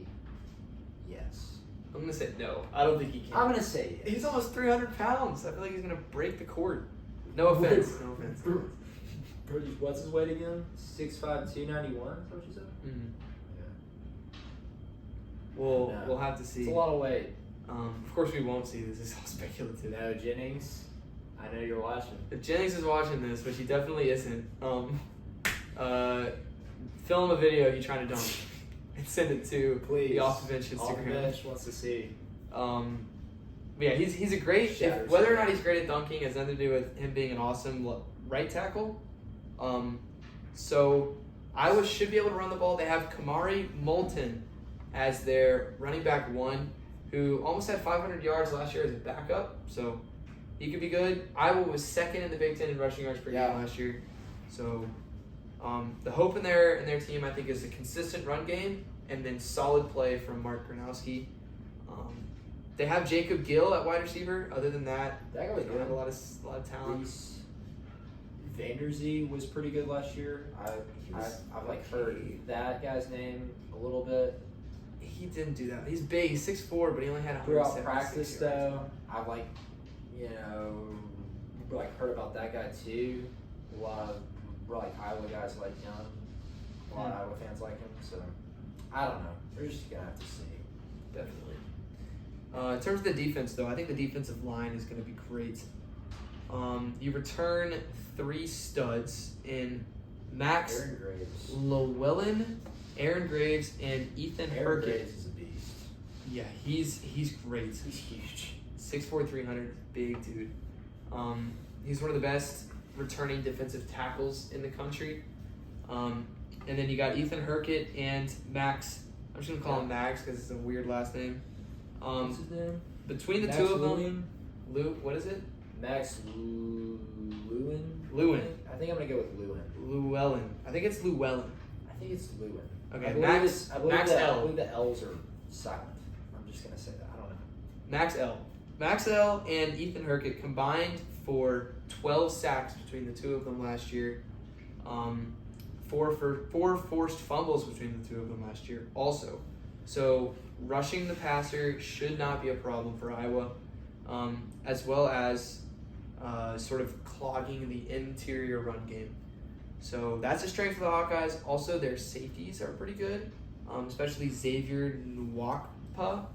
S2: yes.
S1: I'm gonna say no. I don't think he can.
S2: I'm gonna say yes.
S1: He's almost 300 pounds. I feel like he's gonna break the cord. No offense. No offense.
S2: What's his weight again? 6'5", 291. Is that what you said?
S1: Mhm.
S2: Yeah.
S1: We'll
S2: No.
S1: we'll have to see.
S2: It's a lot of weight.
S1: Of course, we won't see this. It's all speculative.
S2: No, Jennings. I know you're watching.
S1: If Jennings is watching this, which he definitely isn't, film a video of you trying to dunk and send it to
S2: Please.
S1: the Off the Bench
S2: Off the
S1: Instagram.
S2: bench wants to see.
S1: But yeah, he's a great.
S2: Shatters.
S1: Whether or not he's great at dunking has nothing to do with him being an awesome right tackle. So Iowa should be able to run the ball. They have Kamari Moulton as their running back one, who almost had 500 yards last year as a backup. So he could be good. Iowa was second in the Big Ten in rushing yards per
S2: Yeah.
S1: game last year. So the hope in their team, I think, is a consistent run game and then solid play from Mark Gronowski. They have Jacob Gill at wide receiver. Other than that,
S2: That guy
S1: they
S2: was
S1: don't have a
S2: good.
S1: lot of talent.
S2: Reese Vanderzee was pretty good last year. I've heard that guy's name a little bit
S1: He didn't do that. He's big. He's 6'4", but he only had
S2: throughout
S1: 176
S2: practice
S1: yards.
S2: though. I've heard about that guy too. A lot of Iowa guys like him. A lot of Iowa fans like him. So I don't know. We're just gonna have to see.
S1: Definitely. In terms of the defense, though, I think the defensive line is going to be great. You return 3 studs in Max
S2: Aaron Graves.
S1: Llewellyn, Aaron Graves, and Ethan
S2: Aaron
S1: Herkett.
S2: Graves is a beast.
S1: Yeah, he's great.
S2: He's huge.
S1: 6'4", 300, big dude. He's one of the best returning defensive tackles in the country. And then you got Ethan Herkett and Max. I'm just gonna call him Max because it's a weird last name.
S2: What's his name?
S1: Between the
S2: Max
S1: two of them,
S2: Lewin?
S1: what is it?
S2: Max Lewin?
S1: Lewin.
S2: I think I'm going to go with Lewin.
S1: Llewellyn. I think it's Llewellyn.
S2: I think it's Lewin.
S1: Okay,
S2: I believe
S1: Max.
S2: I believe
S1: Max
S2: I
S1: L.
S2: believe the L's are silent. I'm just going to say that. I don't know.
S1: Max L. Max L. and Ethan Herkett combined for 12 sacks between the two of them last year. Four forced fumbles between the two of them last year also. So rushing the passer should not be a problem for Iowa, as well as sort of clogging the interior run game. So that's a strength for the Hawkeyes. Also, their safeties are pretty good, especially Xavier Nwakpa.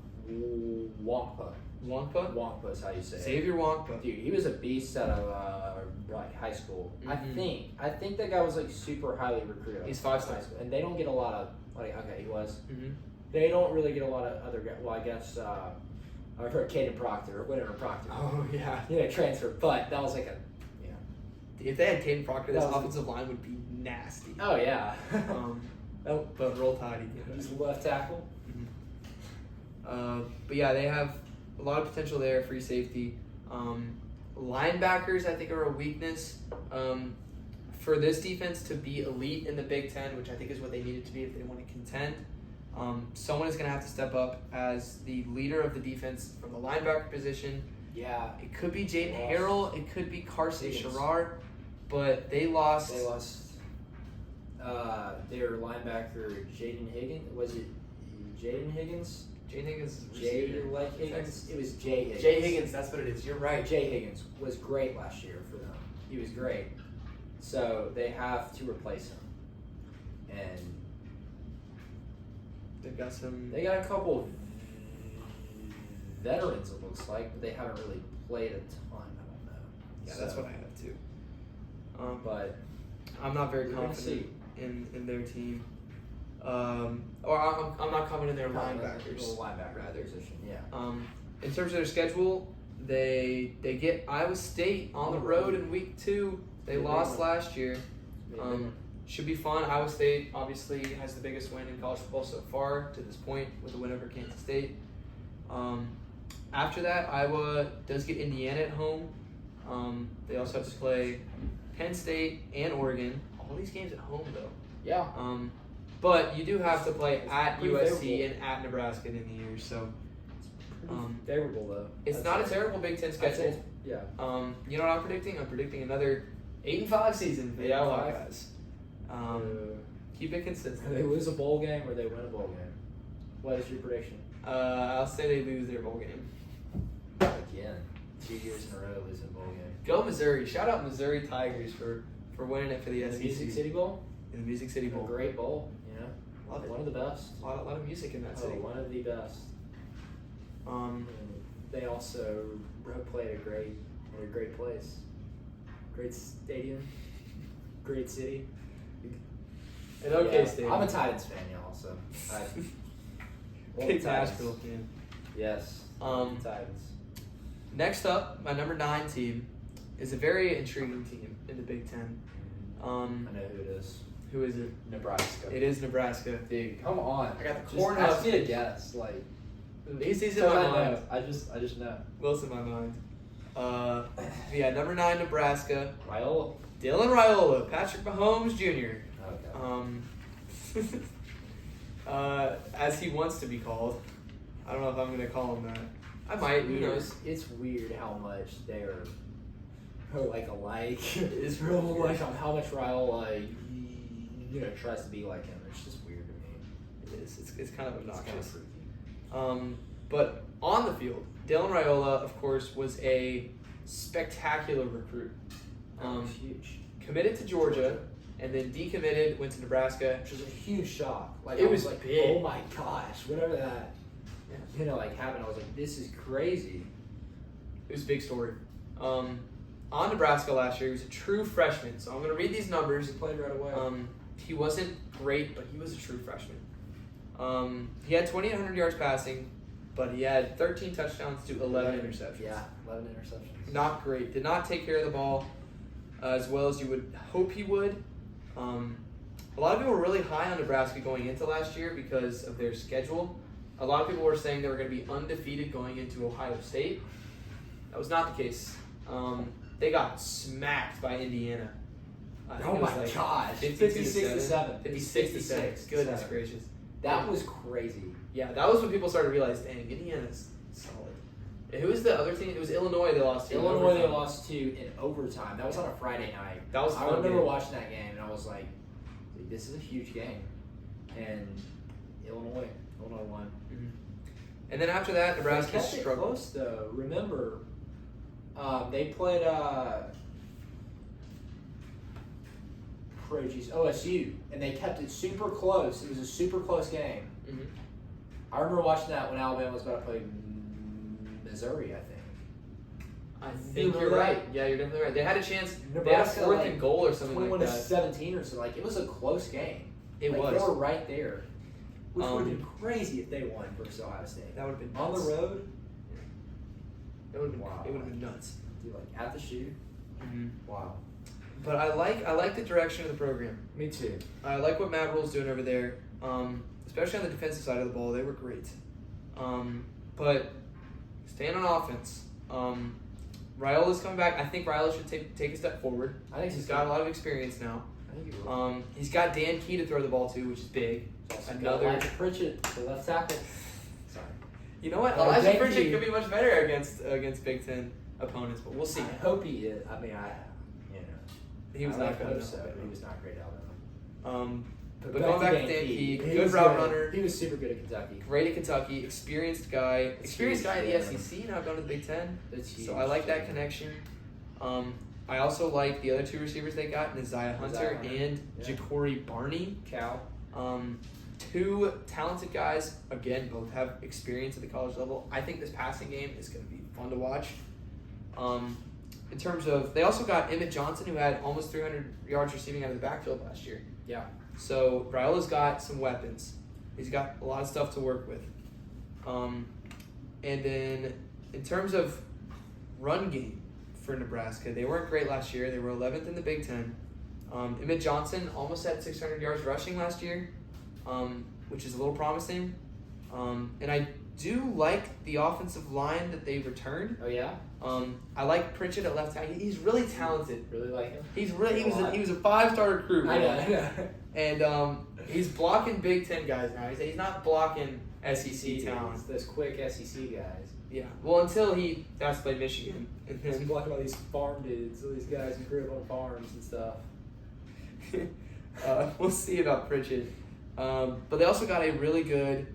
S2: Wankpa is how you say it.
S1: Xavier Nwakpa.
S2: Dude, he was a beast out of high school.
S1: Mhm.
S2: I think that guy was like super highly recruited.
S1: He's 5-star.
S2: and they don't get a lot of okay, he was.
S1: Mm-hmm.
S2: They don't really get a lot of other guys. Well, I guess I've heard Caden Proctor or whatever Proctor.
S1: Oh yeah.
S2: Transfer, but that was like a
S1: If they had Caden Proctor, this
S2: That was-
S1: offensive line would be nasty.
S2: oh yeah.
S1: Oh, but roll tide.
S2: He's left tackle.
S1: But yeah, they have a lot of potential there. Free safety, linebackers I think are a weakness. For this defense to be elite in the Big Ten, which I think is what they needed to be if they want to contend, someone is going to have to step up as the leader of the defense from the linebacker position.
S2: Yeah.
S1: It could be Jaden
S2: Lost.
S1: Harrell, it could be Carson
S2: Higgins.
S1: Sherrard, but they lost.
S2: They lost their linebacker Jaden Higgins. Was it Jaden Higgins?
S1: Jaden Higgins is
S2: Jay
S1: receiver.
S2: like Higgins. It was Jay Higgins.
S1: Jay Higgins, that's what it is. You're right.
S2: Jay Higgins was great last year for them. He was great. So they have to replace him. And
S1: They've got some.
S2: they got a couple veterans, it looks like, but they haven't really played a ton. I don't know.
S1: Yeah, that's what I have too.
S2: But
S1: I'm not very
S2: we're gonna
S1: confident in their team. Or I'm not confident in their linebackers.
S2: Linebacker
S1: rather.
S2: position, yeah.
S1: In terms of their schedule, they get Iowa State on the road in week 2. They lost last year. Should be fun. Iowa State obviously has the biggest win in college football so far to this point with the win over Kansas State. After that, Iowa does get Indiana at home. They also have to play Penn State and Oregon. All these games at home though.
S2: Yeah.
S1: But you do have to play at
S2: pretty
S1: USC
S2: favorable.
S1: and at Nebraska in the year, so
S2: Favorable though.
S1: it's not a terrible Big Ten schedule.
S2: Yeah.
S1: You know what I'm predicting? I'm predicting another 8-5 season for the Iowa
S2: 8-5.
S1: Hawkeyes. Keep it consistent.
S2: They lose a bowl game or they win a bowl game. What is your prediction?
S1: I'll say they lose their bowl game.
S2: Again, 2 years in a row losing a bowl game.
S1: Go Missouri! Shout out Missouri Tigers for winning it for the
S2: The
S1: SEC.
S2: Music City Bowl.
S1: In the Music City
S2: A
S1: Bowl.
S2: great bowl. You know,
S1: Love it.
S2: one of the best.
S1: A lot of music in that city.
S2: One of the best. And they also played in a great place, great stadium, great city.
S1: An okay
S2: Yeah,
S1: stadium.
S2: I'm a Titans fan, y'all. So
S1: Big Nashville fan.
S2: Yes. Titans.
S1: Next up, my number 9 team is a very intriguing team in the Big Ten.
S2: I know who it is.
S1: Who is it?
S2: Nebraska.
S1: It is Nebraska.
S2: Dude, come on.
S1: I got the
S2: Just
S1: Cornhuskers.
S2: ask me to guess. Like,
S1: He's in
S2: so
S1: my
S2: I
S1: mind.
S2: know. I just know.
S1: Will's in my mind. Yeah, number 9 Nebraska.
S2: Raiola.
S1: Dylan Raiola, Patrick Mahomes Jr.
S2: Okay.
S1: As he wants to be called. I don't know if I'm gonna call him that. I might. Who knows?
S2: It's weird how much they're like alike.
S1: It's real
S2: like on how much Raiola tries to be like him. It's just weird to me.
S1: It is. It's kind of
S2: It's kind of
S1: obnoxious.
S2: freaky.
S1: But on the field, Dylan Raiola, of course, was a spectacular recruit.
S2: Huge.
S1: Committed to Georgia, and then decommitted, went to Nebraska.
S2: Which was a huge shock. Like
S1: It
S2: I
S1: was
S2: like,
S1: big.
S2: oh my gosh, whatever that happened. I was like, this is crazy.
S1: It was a big story. On on Nebraska last year. He was a true freshman. So I'm going to read these numbers.
S2: He played right away.
S1: He wasn't great, but he was a true freshman. He had 2,800 yards passing, but he had 13 touchdowns to 11 interceptions.
S2: Yeah, 11 interceptions.
S1: Not great. Did not take care of the ball as well as you would hope he would. A lot of people were really high on Nebraska going into last year because of their schedule. A lot of people were saying they were going to be undefeated going into Ohio State. That was not the case. They got smacked by Indiana. I think
S2: Oh
S1: it was
S2: my
S1: like
S2: gosh.
S1: 56-7.
S2: 56
S1: 56. Goodness gracious.
S2: That was crazy.
S1: Yeah, that was when people started to realize, dang, Indiana's solid. Who was the other team? It was Illinois they lost to.
S2: Illinois they lost to in overtime. That was on a Friday night.
S1: That was a
S2: I
S1: fun
S2: remember
S1: game.
S2: watching that game and I was like, dude, this is a huge game. And Illinois won.
S1: Mhm. And then after that, Nebraska
S2: They kept it
S1: struggled.
S2: close though. Remember, they played OSU, and they kept it super close. It was a super close game.
S1: Mhm.
S2: I remember watching that when Alabama was about to play Missouri, I think.
S1: I think you're
S2: remember
S1: right. Yeah, you're definitely right. They had a chance.
S2: Nebraska,
S1: they had a fourth
S2: like,
S1: and goal or something
S2: 21
S1: like
S2: to
S1: that.
S2: 17 or so. Like, it was a close game.
S1: It
S2: Like,
S1: was.
S2: They were right there. Which would have
S1: Um,
S2: been crazy if they won versus Ohio State.
S1: That would have been
S2: On
S1: nuts.
S2: the road,
S1: It would have been.
S2: Wow.
S1: It would have been nuts.
S2: dude, like at the shoe.
S1: Mm-hmm.
S2: Wow.
S1: But I like the direction of the program.
S2: Me too.
S1: I like what Matt Rule's doing over there, especially on the defensive side of the ball. They were great. But staying on offense, Raiola's coming back. I think Raiola should take a step forward.
S2: I think
S1: He's got a lot of experience now.
S2: I think you will.
S1: He's got Dan Key to throw the ball to, which is big. Another.
S2: Elijah Pritchett, the left tackle. Sorry.
S1: You know what?
S2: Oh,
S1: Elijah
S2: Dan
S1: Pritchett
S2: Key.
S1: could be much better against Big Ten opponents, but we'll see.
S2: I hope he is. I mean,
S1: He was
S2: I
S1: not
S2: like
S1: good.
S2: hope so. He was not great at Alabama.
S1: But going back to Dan Key, good route runner,
S2: He was super good at Kentucky.
S1: great at Kentucky, experienced guy
S2: huge,
S1: in the
S2: yeah.
S1: SEC, now going to the Big Ten.
S2: That's huge.
S1: So I like that connection. I also like the other two receivers they got, Neziah Hunter
S2: Hunter.
S1: and
S2: Yeah.
S1: Ja'Cory Barney.
S2: Cal.
S1: Two talented guys. Again, both have experience at the college level. I think this passing game is going to be fun to watch. In terms of, they also got Emmett Johnson, who had almost 300 yards receiving out of the backfield last year.
S2: Yeah.
S1: So Raiola's got some weapons. He's got a lot of stuff to work with. And then in terms of run game for Nebraska, they weren't great last year. They were 11th in the Big Ten. Emmett Johnson almost had 600 yards rushing last year, which is a little promising. And I do like the offensive line that they returned.
S2: Oh yeah.
S1: I like Pritchett at left tackle. He's really talented.
S2: Really like him.
S1: He was a 5-star recruit.
S2: I know.
S1: And he's blocking Big Ten guys now. He's not blocking SEC talent.
S2: Those quick SEC guys.
S1: Yeah. Well, until he has to play Michigan, and
S2: He's
S1: then
S2: blocking all these farm dudes, all these guys who grew up on farms and stuff.
S1: we'll see about Pritchett. But they also got a really good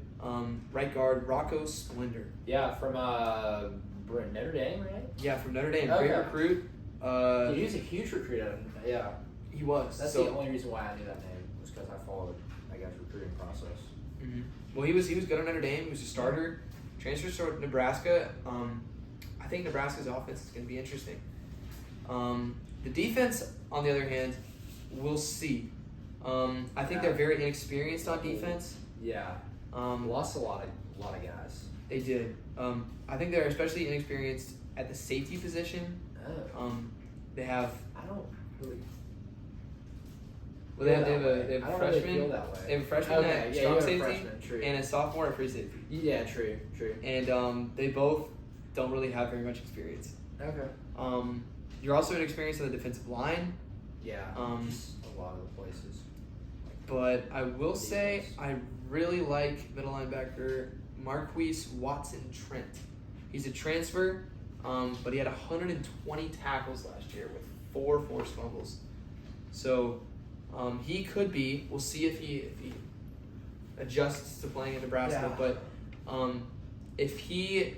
S1: right guard, Rocco Splendor.
S2: Yeah, from Notre Dame, right?
S1: Yeah, from Notre Dame,
S2: Okay.
S1: great recruit.
S2: Dude, he was a huge recruit out of yeah.
S1: He was.
S2: That's
S1: So-
S2: the only reason why I knew that name was because I followed, I guess, recruiting process.
S1: Mhm. Well, he was good on Notre Dame. He was a starter. Transfers to Nebraska. I think Nebraska's offense is going to be interesting. The defense, on the other hand, we'll see. I think they're very inexperienced on defense.
S2: Yeah, lost a lot of guys.
S1: They did. I think they're especially inexperienced at the safety position.
S2: Oh,
S1: They have.
S2: I don't really.
S1: Well, they have
S2: feel
S1: a
S2: that way. I don't
S1: freshman.
S2: really feel that way.
S1: They have a freshman
S2: Okay,
S1: at
S2: yeah,
S1: strong
S2: you have a
S1: safety
S2: freshman, true.
S1: and a sophomore at free safety.
S2: Yeah, true.
S1: And they both don't really have very much experience.
S2: Okay.
S1: You're also inexperienced on the defensive line,
S2: Yeah. Just a lot of the places.
S1: but I will say I really like middle linebacker Marquise Watson Trent. He's a transfer, but he had 120 tackles last year with 4 forced fumbles. So he could be. We'll see if he adjusts to playing in Nebraska.
S2: Yeah.
S1: But if he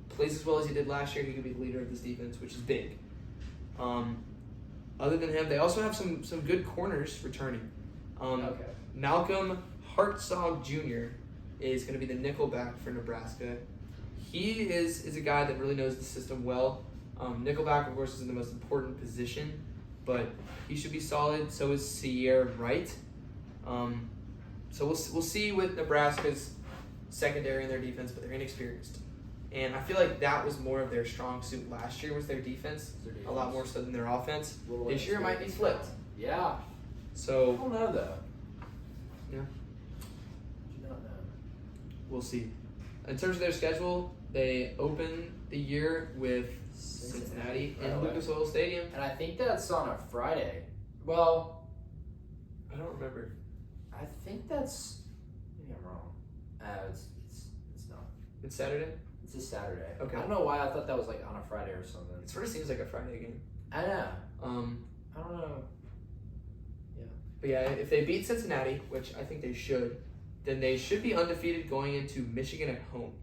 S1: plays as well as he did last year, he could be the leader of this defense, which is big. Other than him, they also have some good corners returning.
S2: Okay.
S1: Malcolm Hartzog Jr. is going to be the nickel back for Nebraska. He is a guy that really knows the system well. Nickelback, of course, is the most important position, but he should be solid. So is Sierra Wright. So we'll see with Nebraska's secondary and their defense, but they're inexperienced. And I feel like that was more of their strong suit last year was their defense, a lot more so than their offense. This year it might be flipped.
S2: Yeah. I
S1: So
S2: don't know though.
S1: Yeah.
S2: Do not know.
S1: we'll see. In terms of their schedule, they open the year with Cincinnati
S2: Right
S1: in
S2: away.
S1: Lucas Oil Stadium.
S2: And I think that's on a Friday. Well,
S1: I don't remember.
S2: I think that's. Maybe I'm wrong. It's not.
S1: It's Saturday.
S2: It's a Saturday.
S1: Okay.
S2: I don't know why I thought that was like on a Friday or something.
S1: It sort of seems like a Friday game.
S2: I know.
S1: I
S2: don't know.
S1: But yeah, if they beat Cincinnati, which I think they should, then they should be undefeated going into Michigan at home.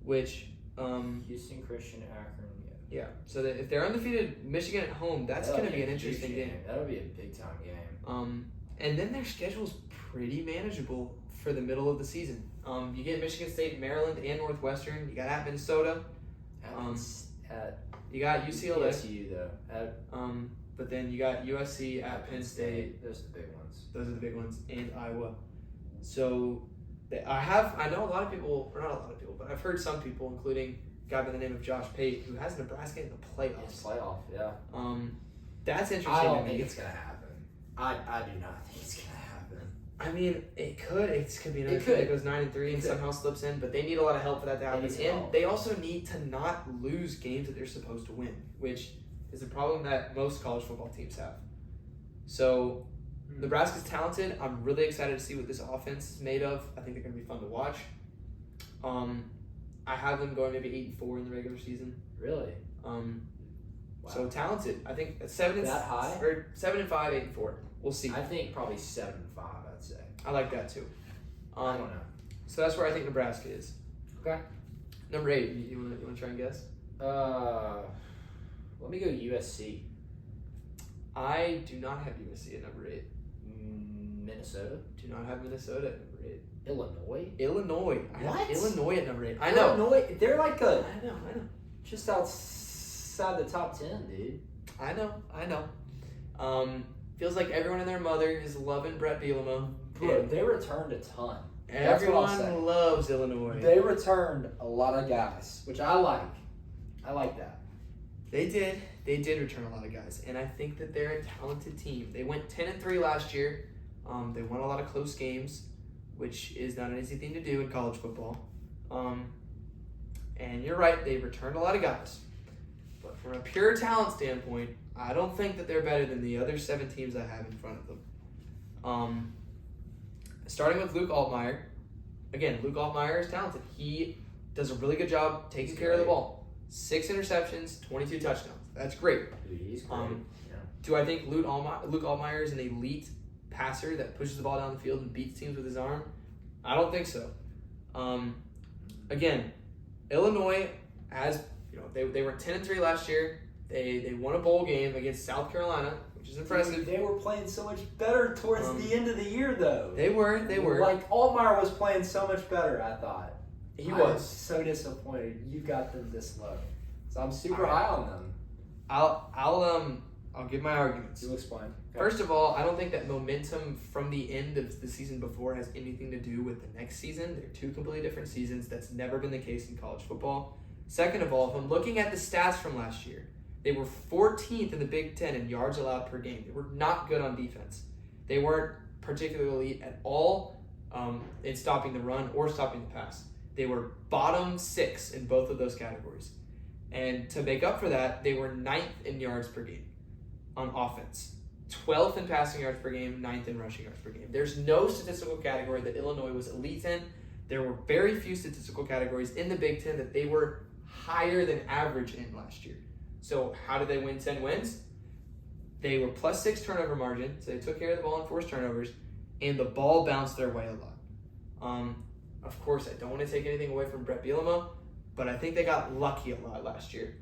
S1: Which,
S2: Houston Christian Akron.
S1: yeah. So that if they're undefeated Michigan at home, that's going to be an interesting game.
S2: That'll be a big time game.
S1: And then their schedule's pretty manageable for the middle of the season. You get Michigan State, Maryland, and Northwestern. You got at Minnesota.
S2: At
S1: You got UCLA.
S2: PSU though.
S1: But then you got USC at Penn State.
S2: Those are the big ones.
S1: Those are the big ones, and Iowa. So I know a lot of people, or not a lot of people, but I've heard some people, including a guy by the name of Josh Pate, who has Nebraska in the playoffs.
S2: It's playoff, yeah.
S1: That's interesting
S2: I don't
S1: to
S2: think
S1: me.
S2: it's gonna happen. I do not think it's gonna happen.
S1: I mean, it could. It could be another
S2: It
S1: team
S2: could.
S1: that goes 9-3 and somehow slips in, but they need a lot of help for that to happen.
S2: need some
S1: And
S2: help.
S1: they also need to not lose games that they're supposed to win, which is a problem that most college football teams have. So Nebraska's talented. I'm really excited to see what this offense is made of. I think they're going to be fun to watch. I have them going maybe 8-4 in the regular season.
S2: Really?
S1: Wow.
S2: Wow.
S1: So talented. I think 7
S2: That high?
S1: or 7-5, 8-4. We'll see.
S2: I think probably 7-5. I'd say.
S1: I like that too.
S2: I don't know.
S1: So that's where I think Nebraska is.
S2: Okay.
S1: Number 8. You want to try and guess?
S2: Let me go USC.
S1: I do not have USC at number 8.
S2: Minnesota.
S1: Do not have Minnesota at number 8.
S2: Illinois.
S1: Illinois. I have
S2: What?
S1: Illinois at number 8. I know.
S2: Illinois. They're like
S1: I know.
S2: just outside the top 10, dude.
S1: I know. Feels like everyone and their mother is loving Brett Bielema.
S2: Bro,
S1: And
S2: they returned a ton. That's what I'll say.
S1: everyone loves Illinois.
S2: They returned a lot of guys, which I like. I like that.
S1: They did. They did return a lot of guys, and I think that they're a talented team. They went 10-3 last year. They won a lot of close games, which is not an easy thing to do in college football. And you're right, they returned a lot of guys. But from a pure talent standpoint, I don't think that they're better than the other 7 teams I have in front of them. Starting with Luke Altmaier. Again, Luke Altmaier is talented. He does a really good job taking care of the ball. 6 interceptions, 22 touchdowns. That's great.
S2: Dude, he's great.
S1: Do I think Luke Altmaier is an elite passer that pushes the ball down the field and beats teams with his arm? I don't think so. Again, Illinois, as you know, they were 10-3 last year. They won a bowl game against South Carolina, which is impressive.
S2: Dude, they were playing so much better towards the end of the year, though.
S1: They were.
S2: Like, Altmaier was playing so much better, I thought.
S1: He
S2: I
S1: was.
S2: so disappointed you got them this low. So I'm super
S1: All right.
S2: high on them.
S1: I'll give my arguments.
S2: You explain. Okay.
S1: First of all, I don't think that momentum from the end of the season before has anything to do with the next season. They're 2 completely different seasons. That's never been the case in college football. Second of all, if I'm looking at the stats from last year, they were 14th in the Big Ten in yards allowed per game. They were not good on defense. They weren't particularly elite at all in stopping the run or stopping the pass. They were bottom 6 in both of those categories. And to make up for that, they were 9th in yards per game on offense. 12th in passing yards per game, 9th in rushing yards per game. There's no statistical category that Illinois was elite in. There were very few statistical categories in the Big Ten that they were higher than average in last year. So how did they win 10 wins? They were +6 turnover margin, so they took care of the ball and forced turnovers, and the ball bounced their way a lot. Of course, I don't want to take anything away from Brett Bielema, but I think they got lucky a lot last year.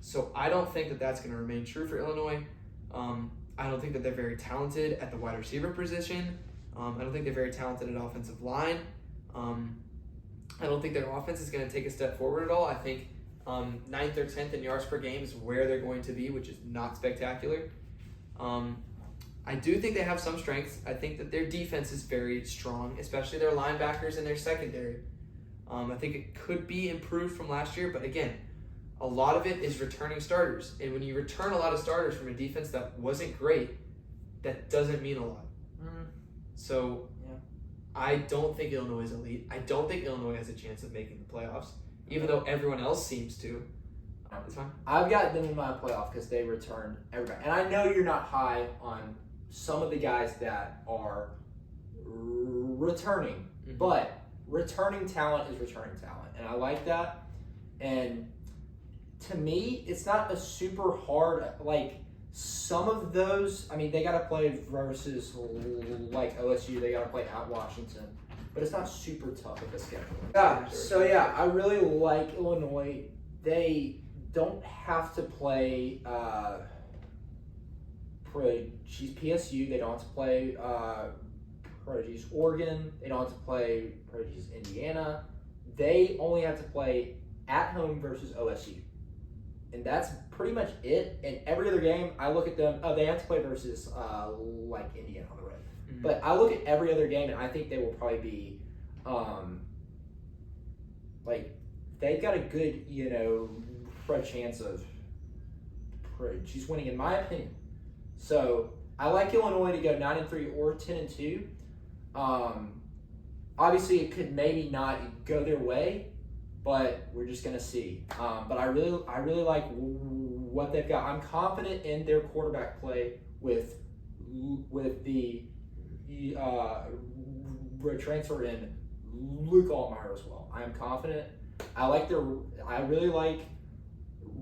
S1: So I don't think that that's going to remain true for Illinois. I don't think that they're very talented at the wide receiver position. I don't think they're very talented at offensive line. I don't think their offense is going to take a step forward at all. I think 9th or 10th in yards per game is where they're going to be, which is not spectacular. I do think they have some strengths. I think that their defense is very strong, especially their linebackers and their secondary. I think it could be improved from last year, but again, a lot of it is returning starters. And when you return a lot of starters from a defense that wasn't great, that doesn't mean a lot. So I don't think Illinois is elite. I don't think Illinois has a chance of making the playoffs, even though everyone else seems to. It's fine.
S2: I've got them in my playoff because they returned everybody. And I know you're not high on some of the guys that are returning, but returning talent is returning talent. And I like that. And to me, it's not a super hard, like, some of those, I mean, they got to play versus, like, OSU. They got to play at Washington. But it's not super tough of a schedule. Yeah, so, I really like Illinois. They don't have to play PSU. They don't have to play Prodigy's Oregon. They don't have to play Prodigy's Indiana. They only have to play at home versus OSU. And that's pretty much it. And every other game, I look at them, they have to play versus like Indiana on the road. But I look at every other game, and I think they will probably be, like, they've got a good, chance of she's winning, in my opinion. So I like Illinois to go 9-3 or 10-2. Obviously, it could maybe not go their way, but we're just gonna see. But I really like what they've got. I'm confident in their quarterback play with the transfer in Luke Altmaier as well. I am confident. I really like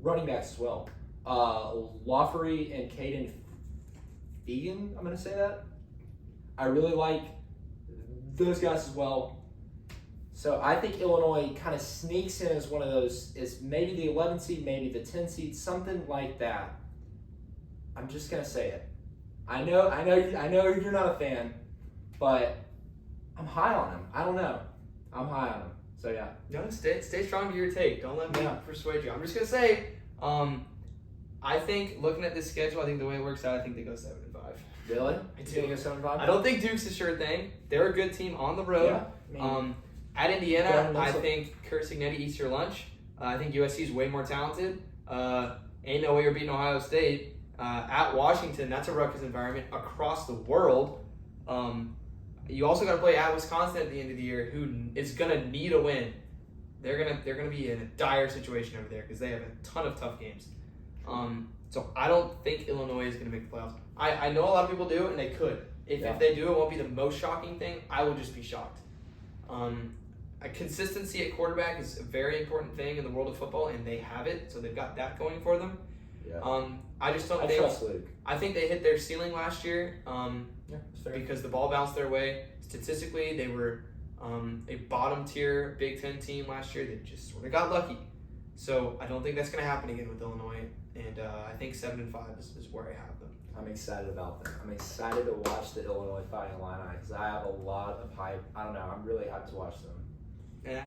S2: running backs as well. Lawfrey and Caden Fegan, I'm going to say that. I really like those guys as well. So I think Illinois kind of sneaks in as one of those, is maybe the 11 seed, maybe the 10 seed, something like that. I'm just going to say it. I know you're not a fan, but I'm high on them. I don't know. I'm high on them. So yeah.
S1: No, stay strong to your take. Don't let me persuade you. I'm just gonna say, I think looking at this schedule, I think the way it works out, I think they go 7-5.
S2: Really?
S1: I do.
S2: You think go 7-5?
S1: I don't think Duke's a sure thing. They're a good team on the road.
S2: Yeah,
S1: at Indiana, I think Kurt Cignetti eats your lunch. I think USC is way more talented. Ain't no way you're beating Ohio State. At Washington, that's a ruckus environment across the world. You also got to play at Wisconsin at the end of the year, who is gonna need a win. They're gonna be in a dire situation over there because they have a ton of tough games. So I don't think Illinois is gonna make the playoffs. I know a lot of people do, and they could. If they do, it won't be the most shocking thing. I will just be shocked. A consistency at quarterback is a very important thing in the world of football, and they have it, so they've got that going for them.
S2: Yeah.
S1: I
S2: trust Luke.
S1: I think they hit their ceiling last year. Because the ball bounced their way. Statistically, they were a bottom tier Big Ten team last year. They just sort of got lucky. So I don't think that's going to happen again with Illinois. And I think 7-5 is where I have them.
S2: I'm excited about them. I'm excited to watch the Illinois Fighting Illini because I have a lot of hype. I don't know. I'm really hyped to watch them.